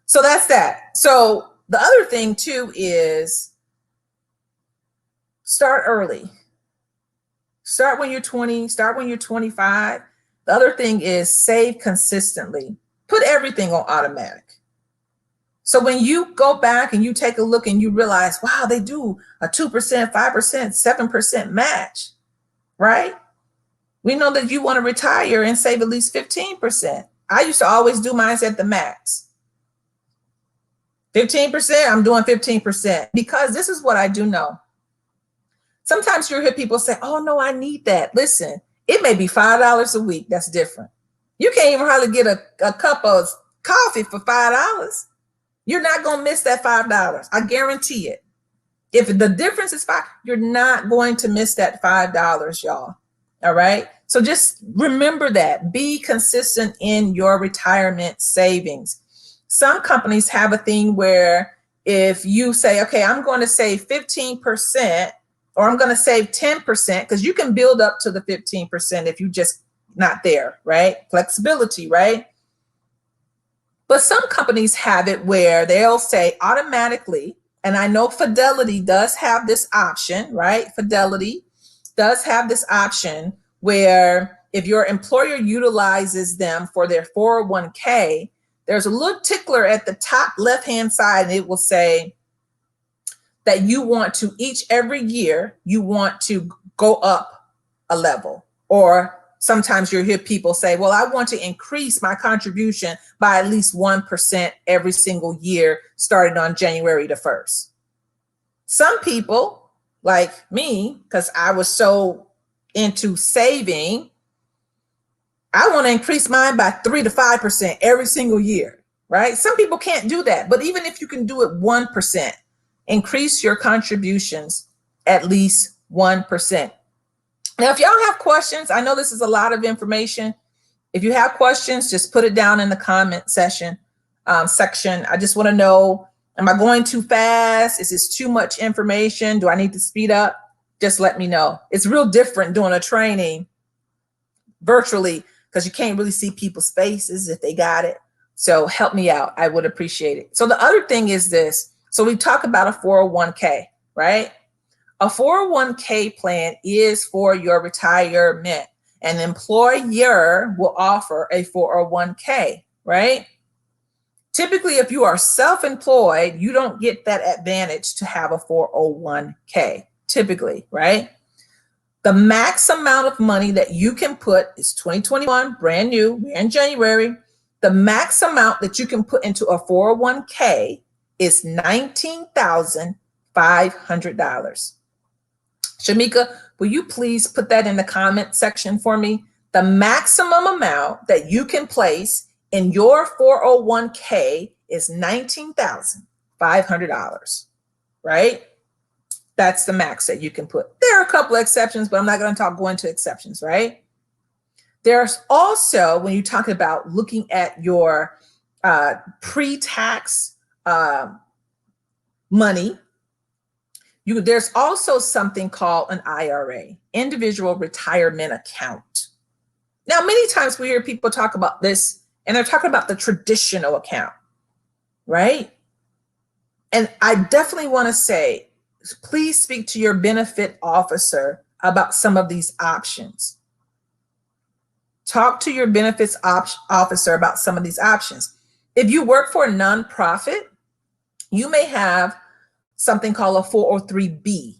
so that's that. So the other thing too is start early. Start when you're 20, start when you're 25. The other thing is save consistently. Put everything on automatic. So when you go back and you take a look and you realize, wow, they do a 2%, 5%, 7% match, right? We know that you want to retire and save at least 15%. I used to always do mine at the max. 15%, I'm doing 15%, because this is what I do know. Sometimes you'll hear people say, oh no, I need that. Listen, it may be $5 a week. That's different. You can't even hardly get a cup of coffee for $5. You're not going to miss that $5. I guarantee it. If the difference is $5, you're not going to miss that $5, y'all. All right. So just remember that. Be consistent in your retirement savings. Some companies have a thing where if you say, okay, I'm going to save 15%, or I'm going to save 10%, because you can build up to the 15% if you just not there, right? Flexibility, right? But some companies have it where they'll say automatically, and I know Fidelity does have this option, right? Fidelity does have this option where if your employer utilizes them for their 401k, there's a little tickler at the top left-hand side, and it will say that you want to every year, you want to go up a level. Or sometimes you'll hear people say, well, I want to increase my contribution by at least 1% every single year, starting on January the 1st. Some people, like me, because I was so into saving, I want to increase mine by 3 to 5% every single year, right? Some people can't do that. But even if you can do it 1%, increase your contributions at least 1%. Now, if y'all have questions, I know this is a lot of information. If you have questions, just put it down in the comment section. I just want to know, am I going too fast? Is this too much information? Do I need to speed up? Just let me know. It's real different doing a training virtually because you can't really see people's faces if they got it. So help me out. I would appreciate it. So the other thing is this. So we talk about a 401k, right? A 401k plan is for your retirement. An employer will offer a 401k, right? Typically, if you are self-employed, you don't get that advantage to have a 401k, typically, right? The max amount of money that you can put is 2021, brand new, we're in January. The max amount that you can put into a 401k is $19,500. Shamika, will you please put that in the comment section for me? The maximum amount that you can place in your 401k is $19,500, right? That's the max that you can put. There are a couple of exceptions, but I'm not going to go into exceptions, right? There's also, when you talk about looking at your pre-tax money, there's also something called an IRA, individual retirement account. Now, many times we hear people talk about this, and they're talking about the traditional account, right? And I definitely want to say, please speak to your benefit officer about some of these options. Talk to your benefits officer about some of these options. If you work for a nonprofit, you may have something called a 403b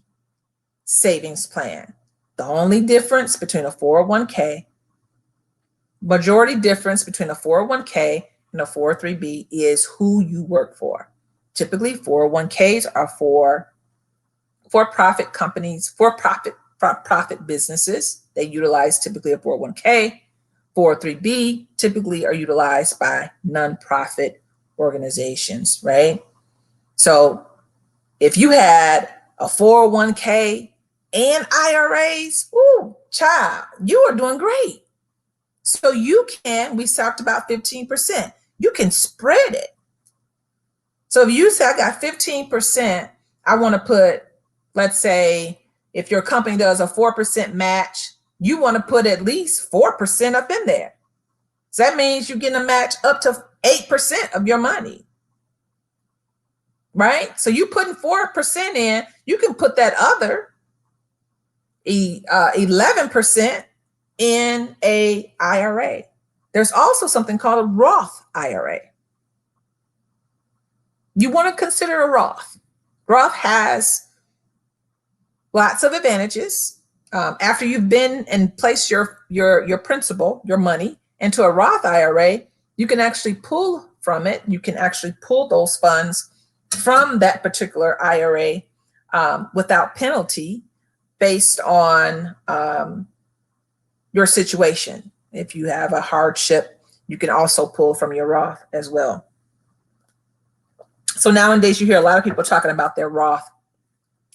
savings plan. The only difference between a 401k, majority difference between a 401k and a 403b is who you work for. Typically, 401ks are for-profit companies, for-profit businesses. They utilize typically a 401k. 403b typically are utilized by nonprofit organizations, right? So if you had a 401k and IRAs, ooh, child, you are doing great. So you can, we talked about 15%. You can spread it. So if you say I got 15%, I want to put, let's say, if your company does a 4% match, you want to put at least 4% up in there. So that means you're getting a match up to 8% of your money, right? So you putting 4% in, you can put that other 11% in a IRA. There's also something called a Roth IRA. You want to consider a Roth. Roth has lots of advantages. After you've been and placed your principal, your money, into a Roth IRA, you can actually pull from it. You can actually pull those funds from that particular IRA without penalty based on your situation. If you have a hardship, you can also pull from your Roth as well. So nowadays you hear a lot of people talking about their Roth.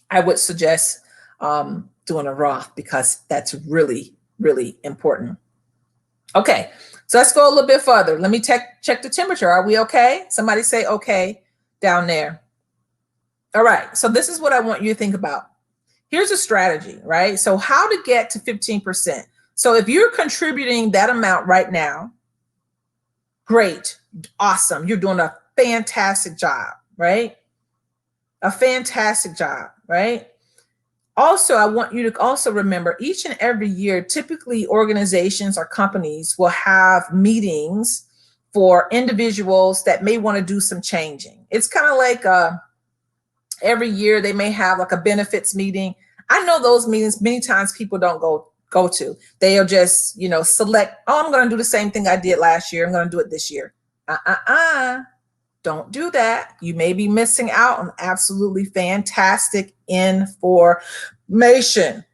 I would suggest doing a Roth because that's really, really important. Okay, so let's go a little bit further. Let me check the temperature. Are we okay? Somebody say okay down there. All right, so this is what I want you to think about. Here's a strategy, right? So how to get to 15%. So if you're contributing that amount right now, great, awesome. You're doing a fantastic job, right? A fantastic job, right? Also, I want you to also remember each and every year, typically organizations or companies will have meetings for individuals that may want to do some changing. It's kind of like every year they may have like a benefits meeting. I know those meetings many times people don't go to. They'll just, select, oh, I'm going to do the same thing I did last year. I'm going to do it this year. Don't do that. You may be missing out on absolutely fantastic information.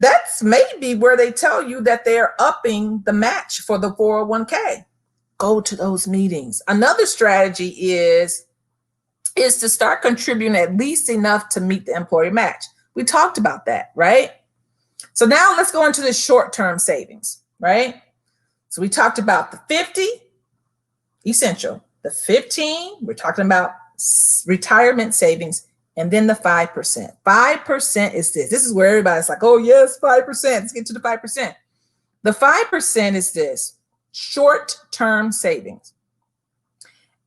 That's maybe where they tell you that they're upping the match for the 401k. Go to those meetings. Another strategy is to start contributing at least enough to meet the employer match. We talked about that, right? So now let's go into the short-term savings, right? So we talked about the 50, essential. The 15, we're talking about retirement savings, and then the 5%. 5% is this. This is where everybody's like, oh yes, 5%. Let's get to the 5%. The 5% is this, short-term savings.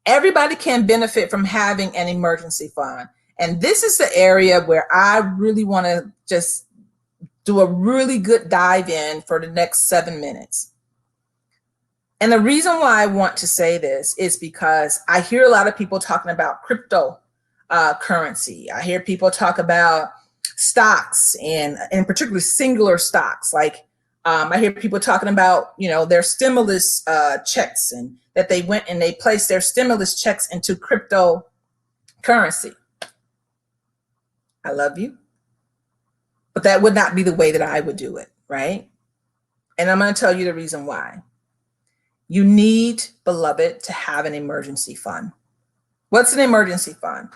Everybody can benefit from having an emergency fund. And this is the area where I really want to just do a really good dive in for the next 7 minutes. And the reason why I want to say this is because I hear a lot of people talking about crypto currency. I hear people talk about stocks and particularly singular stocks. Like I hear people talking about, you know, their stimulus checks, and that they went and they placed their stimulus checks into cryptocurrency. I love you, but that would not be the way that I would do it, right? And I'm going to tell you the reason why. You need, beloved, to have an emergency fund. What's an emergency fund?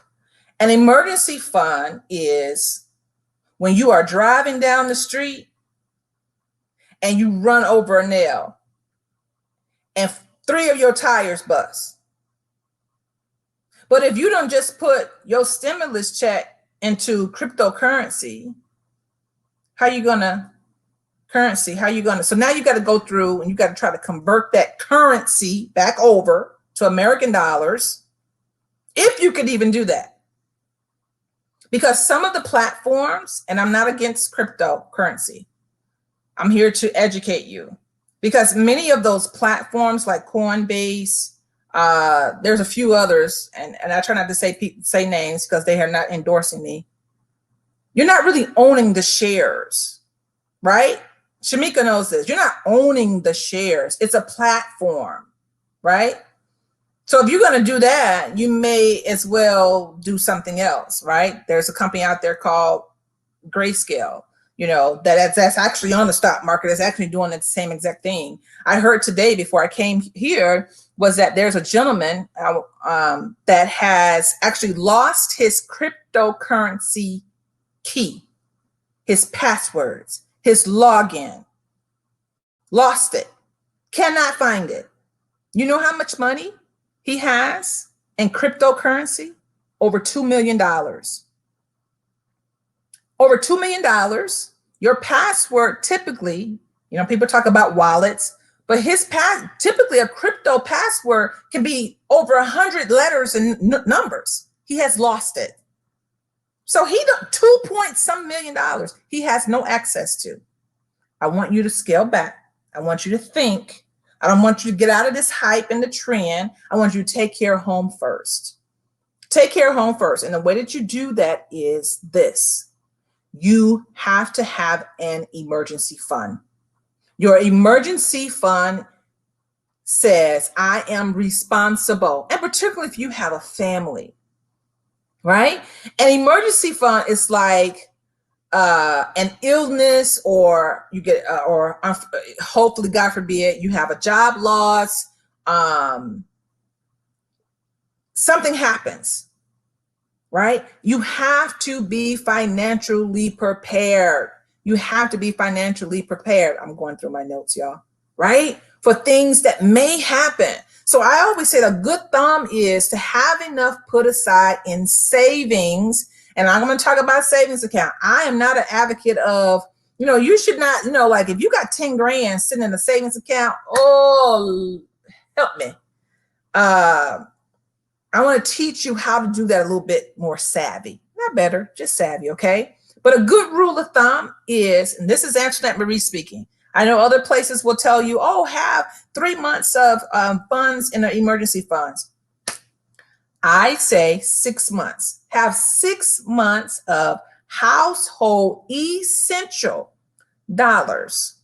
An emergency fund is when you are driving down the street and you run over a nail and 3 of your tires bust. But if you don't just put your stimulus check into cryptocurrency, how you gonna so now you got to go through and you got to try to convert that currency back over to American dollars, if you could even do that. Because some of the platforms, and I'm not against cryptocurrency, I'm here to educate you, because many of those platforms like Coinbase, there's a few others, and I try not to say names because they are not endorsing me. You're not really owning the shares, right? Shamika knows this. You're not owning the shares. It's a platform, right? So if you're going to do that, you may as well do something else, right? There's a company out there called Grayscale, you know, that's actually on the stock market. It's actually doing the same exact thing. I heard today before I came here was that there's a gentleman that has actually lost his cryptocurrency key, his passwords, his login, lost it, cannot find it. You know how much money he has in cryptocurrency? Over $2 million. Over $2 million. Your password typically, you know, people talk about wallets, but typically a crypto password can be over 100 letters and numbers. He has lost it. So he $2 million he has no access to. I want you to scale back. I want you to think. I don't want you to get out of this hype and the trend. I want you to take care of home first. Take care of home first. And the way that you do that is this. You have to have an emergency fund. Your emergency fund says, I am responsible. And particularly if you have a family, right? An emergency fund is like an illness, or you get, hopefully, God forbid, you have a job loss, something happens, right? You have to be financially prepared. You have to be financially prepared. I'm going through my notes, y'all, right? For things that may happen. So I always say the good thumb is to have enough put aside in savings. And I'm going to talk about savings account. I am not an advocate of, you know, you should not, you know, like if you got 10 grand sitting in a savings account, oh, help me. I want to teach you how to do that a little bit more savvy. Not better, just savvy, okay? But a good rule of thumb is, and this is Antoinette Marie speaking, I know other places will tell you, oh, have 3 months of funds in the emergency funds. I say 6 months. Have 6 months of household essential dollars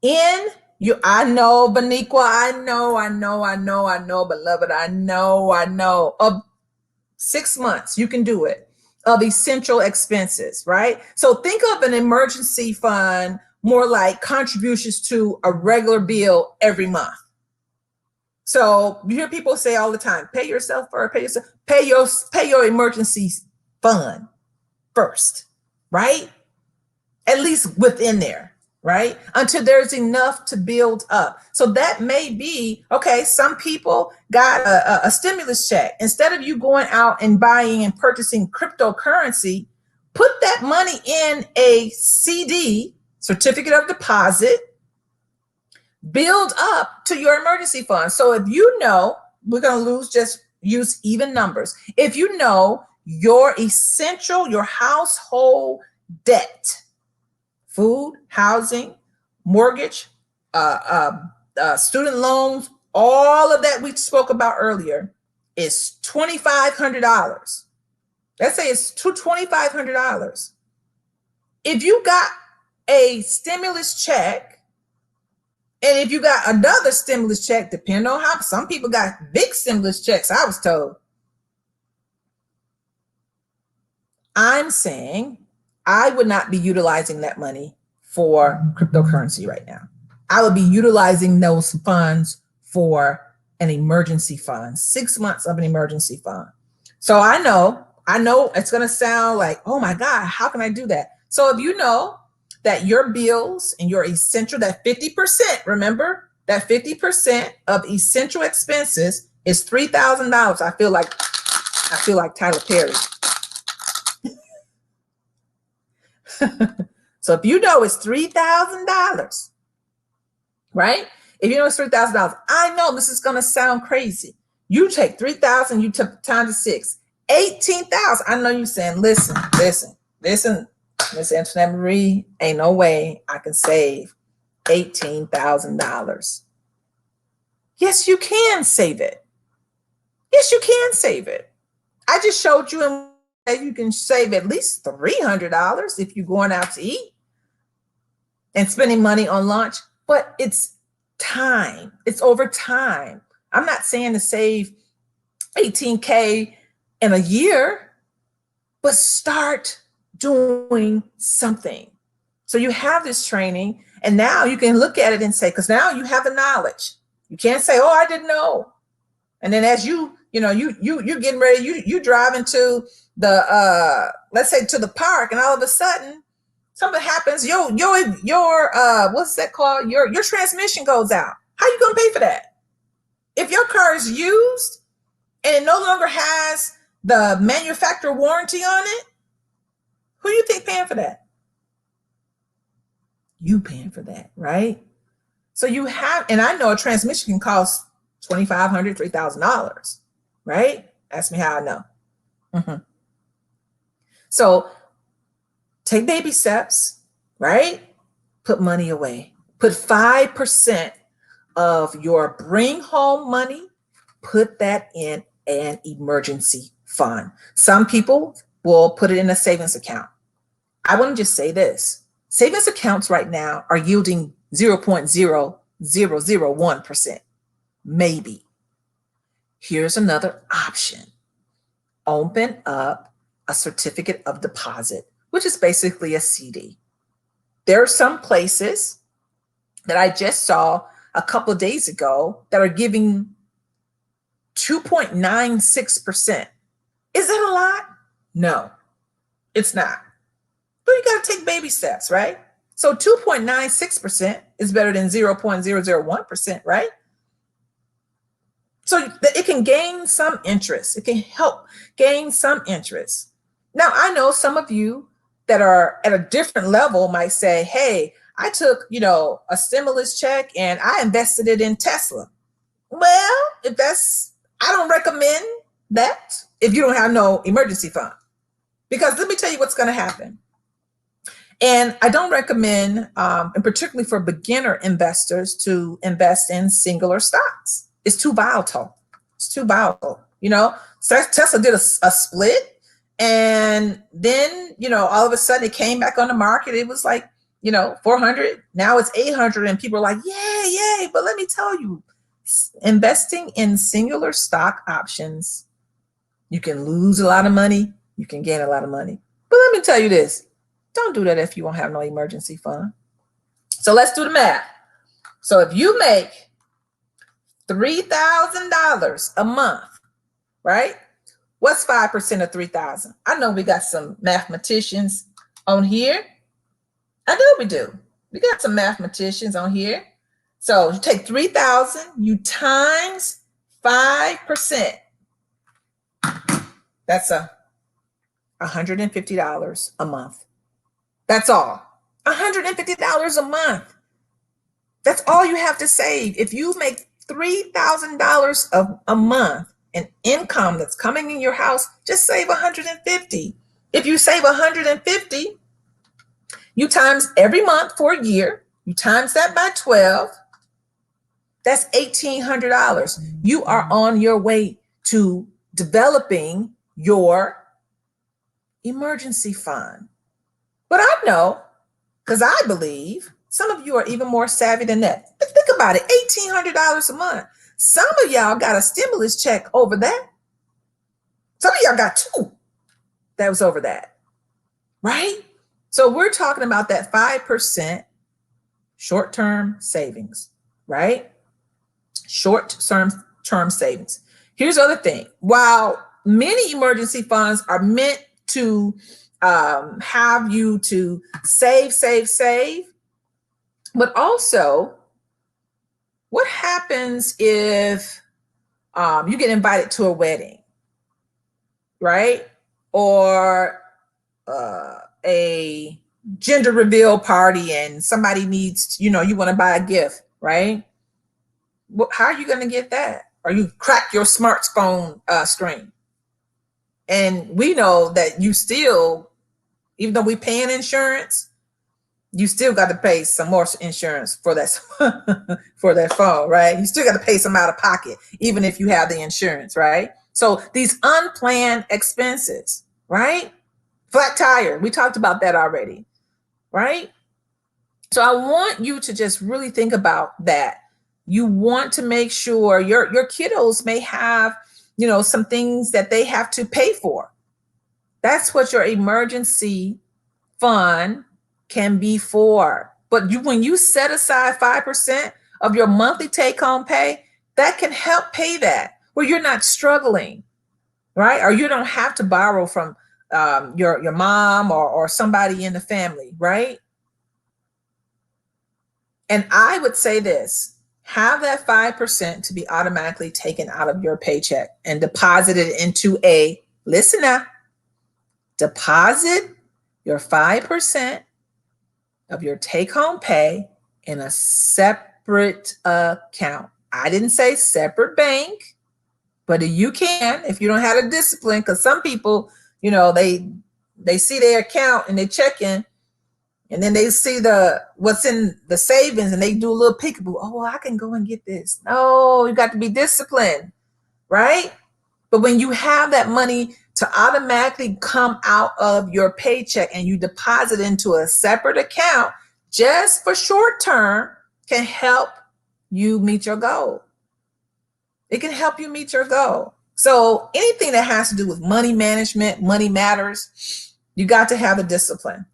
in you. I know, Beniqua, I know, beloved, I know. Of 6 months, you can do it, of essential expenses, right? So think of an emergency fund more like contributions to a regular bill every month. So you hear people say all the time, pay yourself first, pay your emergency fund first. right? At least within there, right? Until there's enough to build up. So that may be, okay, some people got a stimulus check. Instead of you going out and buying and purchasing cryptocurrency, put that money in a CD, certificate of deposit, build up to your emergency fund. So if you know, we're going to just use even numbers. If you know your essential, your household debt, food, housing, mortgage, student loans, all of that we spoke about earlier is $2,500. Let's say it's $2,500. If you got a stimulus check, and if you got another stimulus check, depending on how, some people got big stimulus checks, I was told. I'm saying I would not be utilizing that money for cryptocurrency right now. I would be utilizing those funds for an emergency fund, 6 months of an emergency fund. So I know it's going to sound like, oh my God, how can I do that? So if you know that your bills and your essential, that 50%, remember that 50% of essential expenses is $3,000. I feel like Tyler Perry. So if you know it's $3,000, right? If you know it's $3,000, I know this is going to sound crazy. You take 3,000, you took times 6, 18,000. I know you're saying, listen, Miss Antoinette Marie, ain't no way I can save $18,000. Yes, you can save it. Yes, you can save it. I just showed you that you can save at least $300 if you're going out to eat and spending money on lunch, but it's time. It's over time. I'm not saying to save 18K in a year, but start doing something. So you have this training, and now you can look at it and say, because now you have the knowledge. You can't say, oh, I didn't know. And then as you're getting ready, you driving to the let's say to the park, and all of a sudden something happens, your what's that called? Your transmission goes out. How you gonna pay for that? If your car is used and it no longer has the manufacturer warranty on it, who do you think paying for that? You paying for that, right? So you have, and I know a transmission can cost $2,500, $3,000, right? Ask me how I know. Mm-hmm. So take baby steps, right? Put money away. Put 5% of your bring home money, put that in an emergency fund. Some people will put it in a savings account. I want to just say this. Savings accounts right now are yielding 0.0001%. Maybe. Here's another option. Open up a certificate of deposit, which is basically a CD. There are some places that I just saw a couple of days ago that are giving 2.96%. Is that a lot? No, it's not. But you got to take baby steps, right? So 2.96% is better than 0.001%, right? So it can gain some interest. It can help gain some interest. Now, I know some of you that are at a different level might say, hey, I took, a stimulus check and I invested it in Tesla. Well, I don't recommend that if you don't have no emergency fund. Because let me tell you what's going to happen. And I don't recommend, and particularly for beginner investors, to invest in singular stocks. It's too volatile. It's too volatile. Tesla did a split, and then, all of a sudden it came back on the market. It was like, 400. Now it's 800, and people are like, yay. But let me tell you, investing in singular stock options, you can lose a lot of money. You can gain a lot of money. But let me tell you this. Don't do that if you won't have no emergency fund. So let's do the math. So if you make $3,000 a month, right? What's 5% of 3,000? I know we got some mathematicians On here, I know we do. We got some mathematicians on here. So you take 3,000, you times 5%. That's $150 a month. That's all. $150 a month. That's all you have to save. If you make $3,000 a month in income that's coming in your house, just save 150. If you save 150, you times every month for a year, you times that by 12, that's $1,800. You are on your way to developing your emergency fund. But I know, because I believe some of you are even more savvy than that. But think about it, $1,800 a month. Some of y'all got a stimulus check over that. Some of y'all got two that was over that, right? So we're talking about that 5% short-term savings, right? Short-term savings. Here's the other thing. While many emergency funds are meant to have you to save, but also what happens if you get invited to a wedding, right? Or a gender reveal party and somebody needs, you want to buy a gift, right? How are you going to get that? Or you crack your smartphone screen. And we know that you still, even though we're paying insurance, you still got to pay some more insurance for that for that phone, right? You still got to pay some out of pocket, even if you have the insurance, right? So these unplanned expenses, right? Flat tire, we talked about that already, right? So I want you to just really think about that. You want to make sure your kiddos may have, some things that they have to pay for. That's what your emergency fund can be for. But when you set aside 5% of your monthly take-home pay, that can help pay that, where you're not struggling, right? Or you don't have to borrow from your mom or somebody in the family, right? And I would say this, have that 5% to be automatically taken out of your paycheck and deposited into listen now, deposit your 5% of your take-home pay in a separate account. I didn't say separate bank, but you can if you don't have the discipline, because some people, they see their account and they check in, and then they see what's in the savings and they do a little peekaboo. Oh, I can go and get this. No, you got to be disciplined, right? But when you have that money to automatically come out of your paycheck and you deposit into a separate account just for short term, can help you meet your goal. It can help you meet your goal. So anything that has to do with money management, money matters, you got to have a discipline.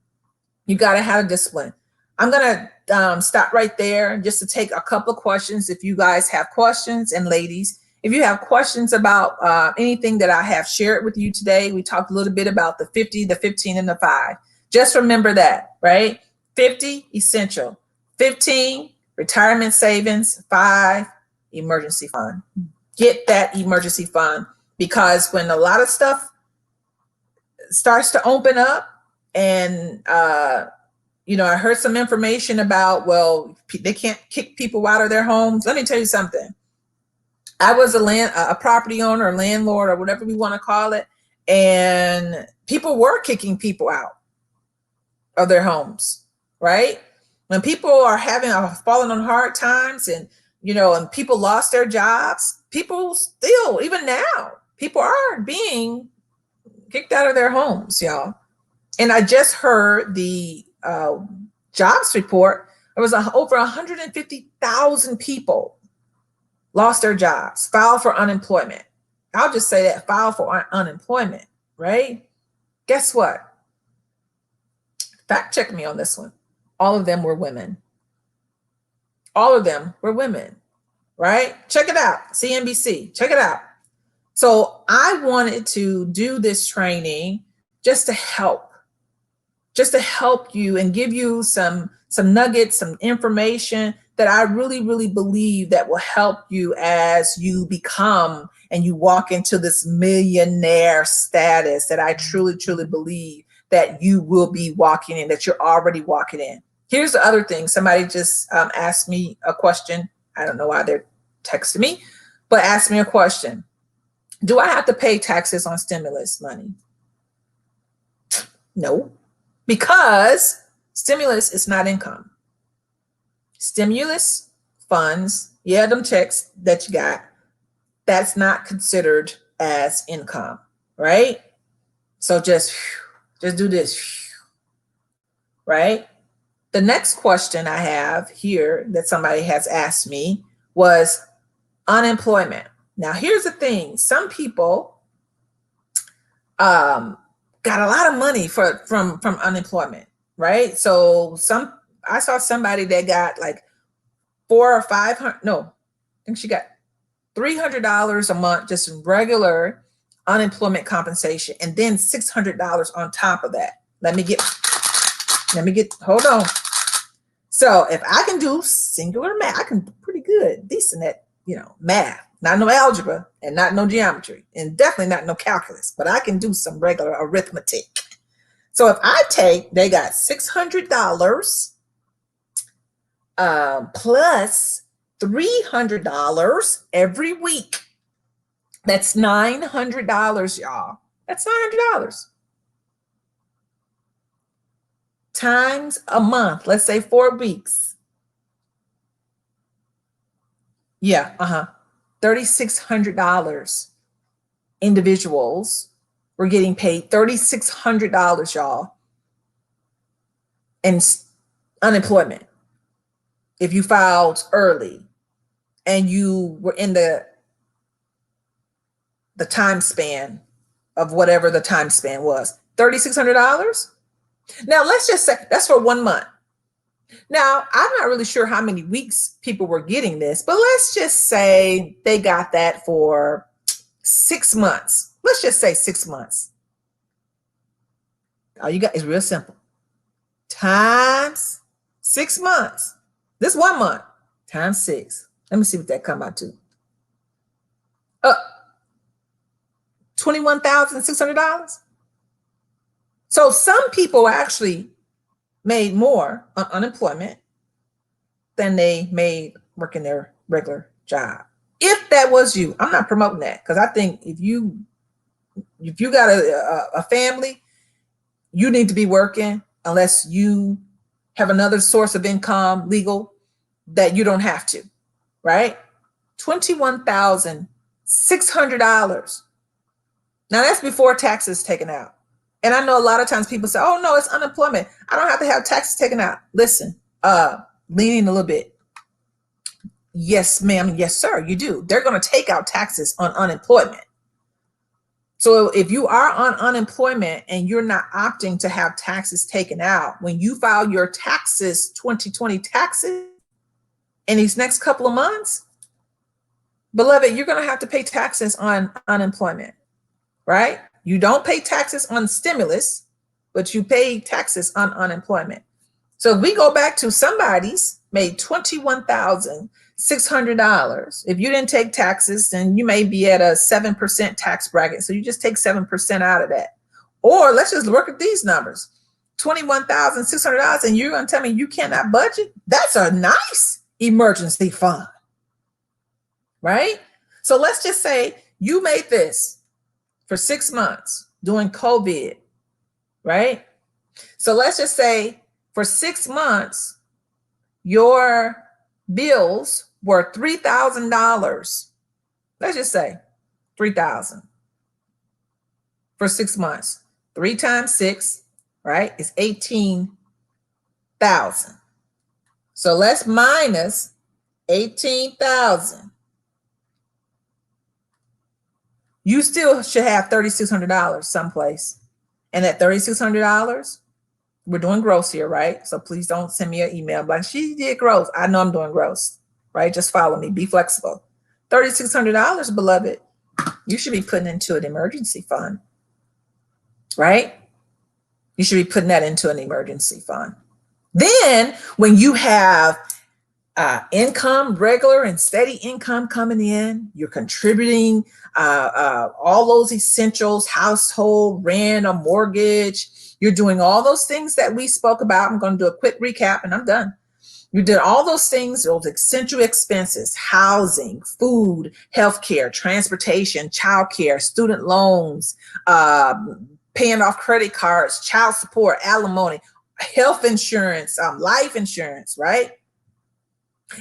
You got to have a discipline. I'm going to stop right there just to take a couple of questions. If you guys have questions, and ladies, if you have questions about anything that I have shared with you today, we talked a little bit about the 50, the 15, and the 5. Just remember that, right? 50, essential. 15, retirement savings. 5, emergency fund. Get that emergency fund, because when a lot of stuff starts to open up, and I heard some information about, well, they can't kick people out of their homes. Let me tell you something. I was a property owner, or landlord, or whatever we want to call it, and people were kicking people out of their homes, right? When people are falling on hard times, and and people lost their jobs, people still, even now, people are being kicked out of their homes, y'all. And I just heard the jobs report. There was over 150,000 people lost their jobs, filed for unemployment. I'll just say that, filed for unemployment, right? Guess what? Fact check me on this one. All of them were women. All of them were women, right? Check it out. CNBC, check it out. So I wanted to do this training just to help just to help you and give you some nuggets, some information that I really, really believe that will help you as you become and you walk into this millionaire status that I truly, truly believe that you will be walking in, that you're already walking in. Here's the other thing. Somebody just asked me a question. I don't know why they're texting me, but asked me a question. Do I have to pay taxes on stimulus money? No, because stimulus is not income. Stimulus funds, yeah, them checks that you got, that's not considered as income, right? So just do this, right? The next question I have here that somebody has asked me was unemployment. Now, here's the thing. Some people got a lot of money from unemployment, right? So I saw somebody that got like 400 or 500, no, I think she got $300 a month, just regular unemployment compensation, and then $600 on top of that. Let me get, hold on. So if I can do singular math, I can do pretty good, decent at, math, not no algebra and not no geometry and definitely not no calculus, but I can do some regular arithmetic. So if they got $600 plus $300 every week. That's $900, y'all. That's $900 times a month. Let's say 4 weeks. Yeah, $3,600. Individuals were getting paid $3,600, y'all, in unemployment. If you filed early and you were in the time span of whatever the time span was, $3,600. Now, let's just say that's for 1 month. Now, I'm not really sure how many weeks people were getting this, but let's just say they got that for 6 months. Let's just say 6 months. All you got is real simple. Times 6 months. This 1 month times 6. Let me see what that come out to. $21,600. So some people actually made more on unemployment than they made working their regular job. If that was you, I'm not promoting that, because I think if you got a family, you need to be working unless you have another source of income legal that you don't have to, right? $21,600. Now that's before taxes taken out. And I know a lot of times people say, oh no, it's unemployment, I don't have to have taxes taken out. Listen, leaning a little bit. Yes, ma'am. Yes, sir, you do. They're going to take out taxes on unemployment. So if you are on unemployment and you're not opting to have taxes taken out, when you file your taxes, 2020 taxes, in these next couple of months, beloved, you're going to have to pay taxes on unemployment, right? You don't pay taxes on stimulus, but you pay taxes on unemployment. So if we go back to somebody's made $21,600. If you didn't take taxes, then you may be at a 7% tax bracket. So you just take 7% out of that. Or let's just look at these numbers. $21,600, and you're going to tell me you cannot budget? That's a nice emergency fund, right? So let's just say you made this for 6 months during COVID, right? So let's just say for 6 months, your bills were $3,000. Let's just say $3,000 for 6 months. 3 times 6, right, is 18,000. So let's minus 18,000. You still should have $3,600 someplace. And at $3,600, we're doing gross here, right? So please don't send me an email like she did gross. I know I'm doing gross, right? Just follow me. Be flexible. $3,600, beloved, you should be putting into an emergency fund, right? You should be putting that into an emergency fund. Then when you have income, regular and steady income coming in, you're contributing all those essentials, household, rent, a mortgage. You're doing all those things that we spoke about. I'm going to do a quick recap and I'm done. You did all those things, those essential expenses, housing, food, healthcare, transportation, childcare, student loans, paying off credit cards, child support, alimony, health insurance, life insurance, right?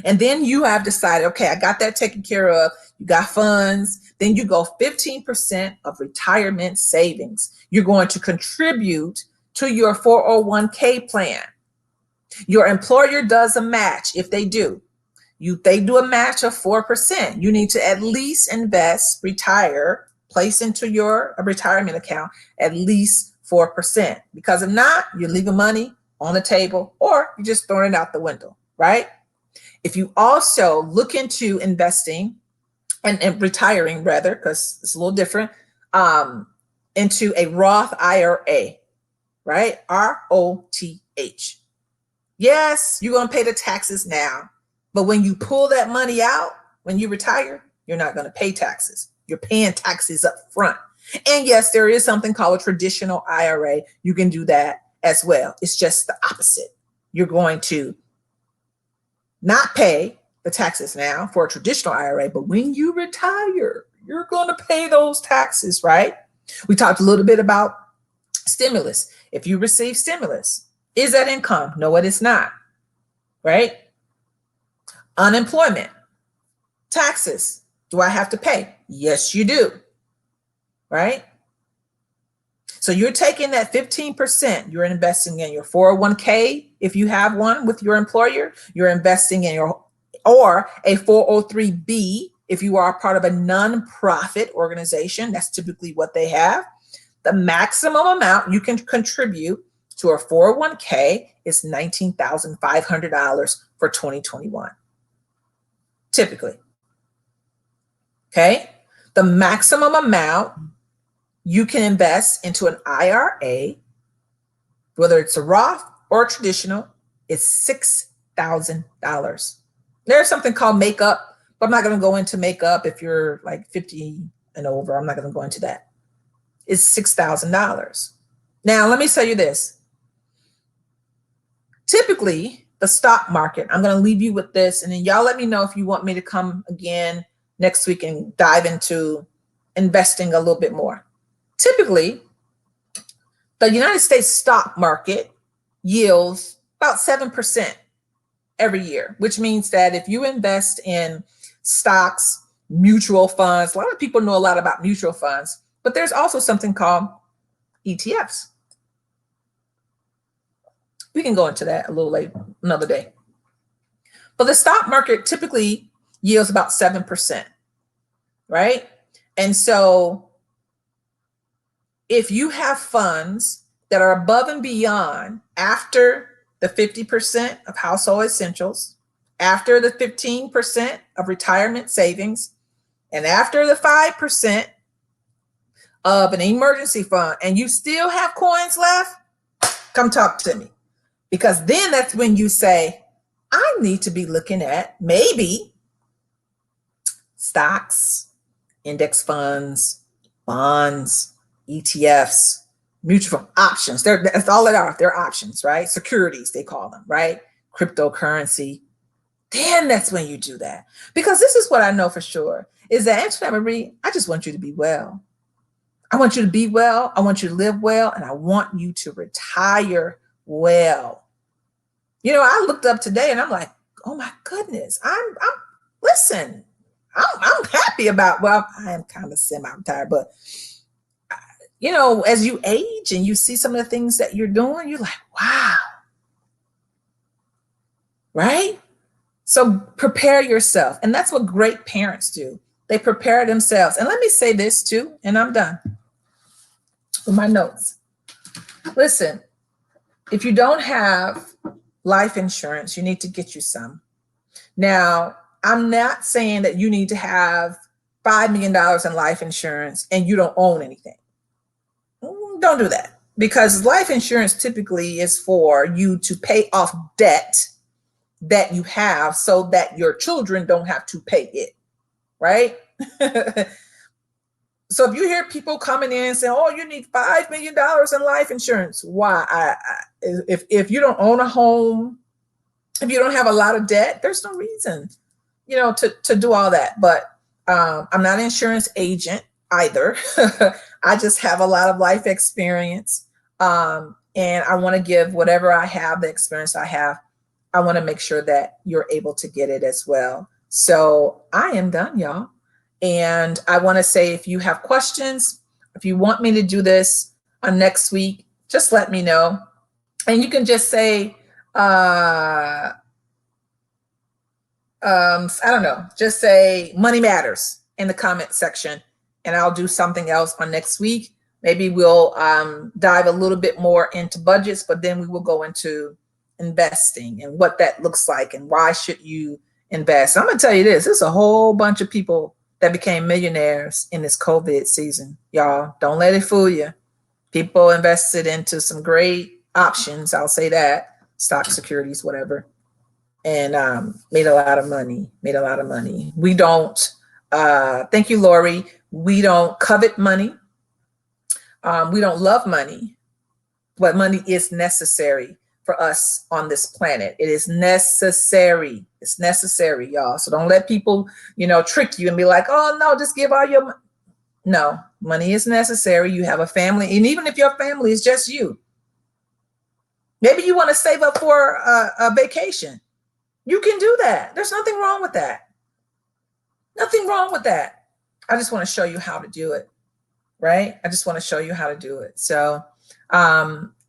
And then you have decided, okay, I got that taken care of. You got funds. Then you go 15% of retirement savings. You're going to contribute to your 401k plan. Your employer does a match. If they do, they do a match of 4%. You need to at least invest, place into your retirement account at least 4%. Because if not, you're leaving money on the table or you're just throwing it out the window, right? If you also look into investing and retiring, rather, because it's a little different, into a Roth IRA, right? ROTH. Yes, you're going to pay the taxes now, but when you pull that money out, when you retire, you're not going to pay taxes. You're paying taxes up front. And yes, there is something called a traditional IRA. You can do that as well. It's just the opposite. You're going to not pay the taxes now for a traditional IRA, but when you retire, you're going to pay those taxes, right? We talked a little bit about stimulus. If you receive stimulus, is that income? No, it is not, right? Unemployment, taxes. Do I have to pay? Yes, you do, right? So you're taking that 15%, you're investing in your 401k if you have one with your employer, you're investing in or a 403b if you are part of a nonprofit organization. That's typically what they have. The maximum amount you can contribute to a 401k is $19,500 for 2021. Typically. Okay. The maximum amount you can invest into an IRA, whether it's a Roth or a traditional, is $6,000. There's something called makeup, but I'm not going to go into makeup if you're like 50 and over. I'm not going to go into that. It's $6,000. Now, let me tell you this. Typically, the stock market, I'm going to leave you with this, and then y'all let me know if you want me to come again next week and dive into investing a little bit more. Typically, the United States stock market yields about 7% every year, which means that if you invest in stocks, mutual funds, a lot of people know a lot about mutual funds, but there's also something called ETFs. We can go into that a little later, another day. But the stock market typically yields about 7%, right? And so if you have funds that are above and beyond after the 50% of household essentials, after the 15% of retirement savings, and after the 5% of an emergency fund, and you still have coins left, come talk to me. Because then that's when you say, I need to be looking at maybe stocks, index funds, bonds, ETFs, mutual fund options. That's all they are. They're options, right? Securities, they call them, right? Cryptocurrency. Then that's when you do that. Because this is what I know for sure, is that Antoinette Marie, I just want you to be well. I want you to be well. I want you to live well. And I want you to retire well. You know, I looked up today and I'm like, oh my goodness, I'm happy about, well, I am kind of semi-retired, but you know, as you age and you see some of the things that you're doing, you're like, wow. Right? So prepare yourself. And that's what great parents do. They prepare themselves. And let me say this too, and I'm done with my notes. Listen, if you don't have life insurance, you need to get you some. Now, I'm not saying that you need to have $5 million in life insurance and you don't own anything. Don't do that. because life insurance typically is for you to pay off debt that you have so that your children don't have to pay it, right? So if you hear people coming in saying, "Oh, you need $5 million in life insurance," why? If you don't own a home, if you don't have a lot of debt, there's no reason, to do all that. But I'm not an insurance agent either. I just have a lot of life experience, and I want to give whatever I have, the experience I have. I want to make sure that you're able to get it as well. So I am done, y'all. And I want to say, if you have questions, if you want me to do this next week, just let me know. And you can just say, I don't know, just say money matters in the comment section, and I'll do something else on next week. Maybe we'll dive a little bit more into budgets, but then we will go into investing and what that looks like and why should you invest. I'm going to tell you this, there's a whole bunch of people that became millionaires in this COVID season. Y'all, don't let it fool you. People invested into some great options. I'll say that, stock, securities, whatever, and made a lot of money. We don't, thank you, Lori. We don't covet money. We don't love money, but money is necessary for us on this planet. It is necessary. It's necessary, y'all. So don't let people, trick you and be like, "Oh no, just give all your money." No, money is necessary. You have a family, and even if your family is just you, maybe you want to save up for a vacation. You can do that. There's nothing wrong with that. Nothing wrong with that. I just want to show you how to do it, right? I just want to show you how to do it. So,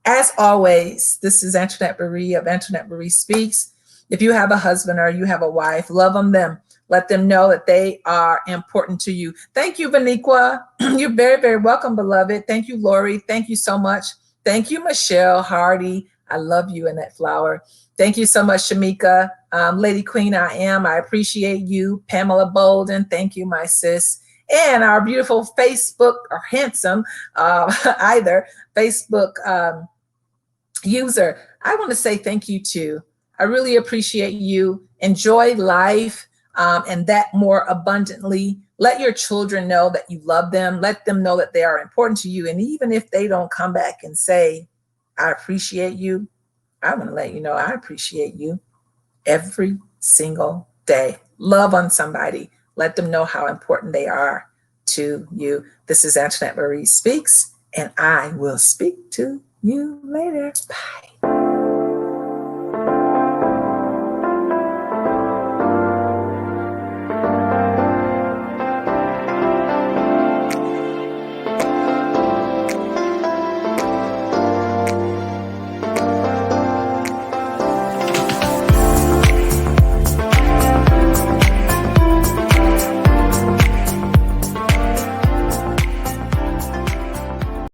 as always, this is Antoinette Marie of Antoinette Marie Speaks. If you have a husband or you have a wife, love on them. Let them know that they are important to you. Thank you, Vaniqua. You're very, very welcome, beloved. Thank you, Lori. Thank you so much. Thank you, Michelle Hardy. I love you, Annette Flower. Thank you so much, Shamika. Lady Queen, I appreciate you. Pamela Bolden, thank you, my sis. And our beautiful Facebook, or handsome, either Facebook user, I want to say thank you too. I really appreciate you. Enjoy life, and that more abundantly. Let your children know that you love them. Let them know that they are important to you. And even if they don't come back and say, "I appreciate you," I want to let you know I appreciate you every single day. Love on somebody. Let them know how important they are to you. This is Antoinette Marie Speaks, and I will speak to you later. Bye.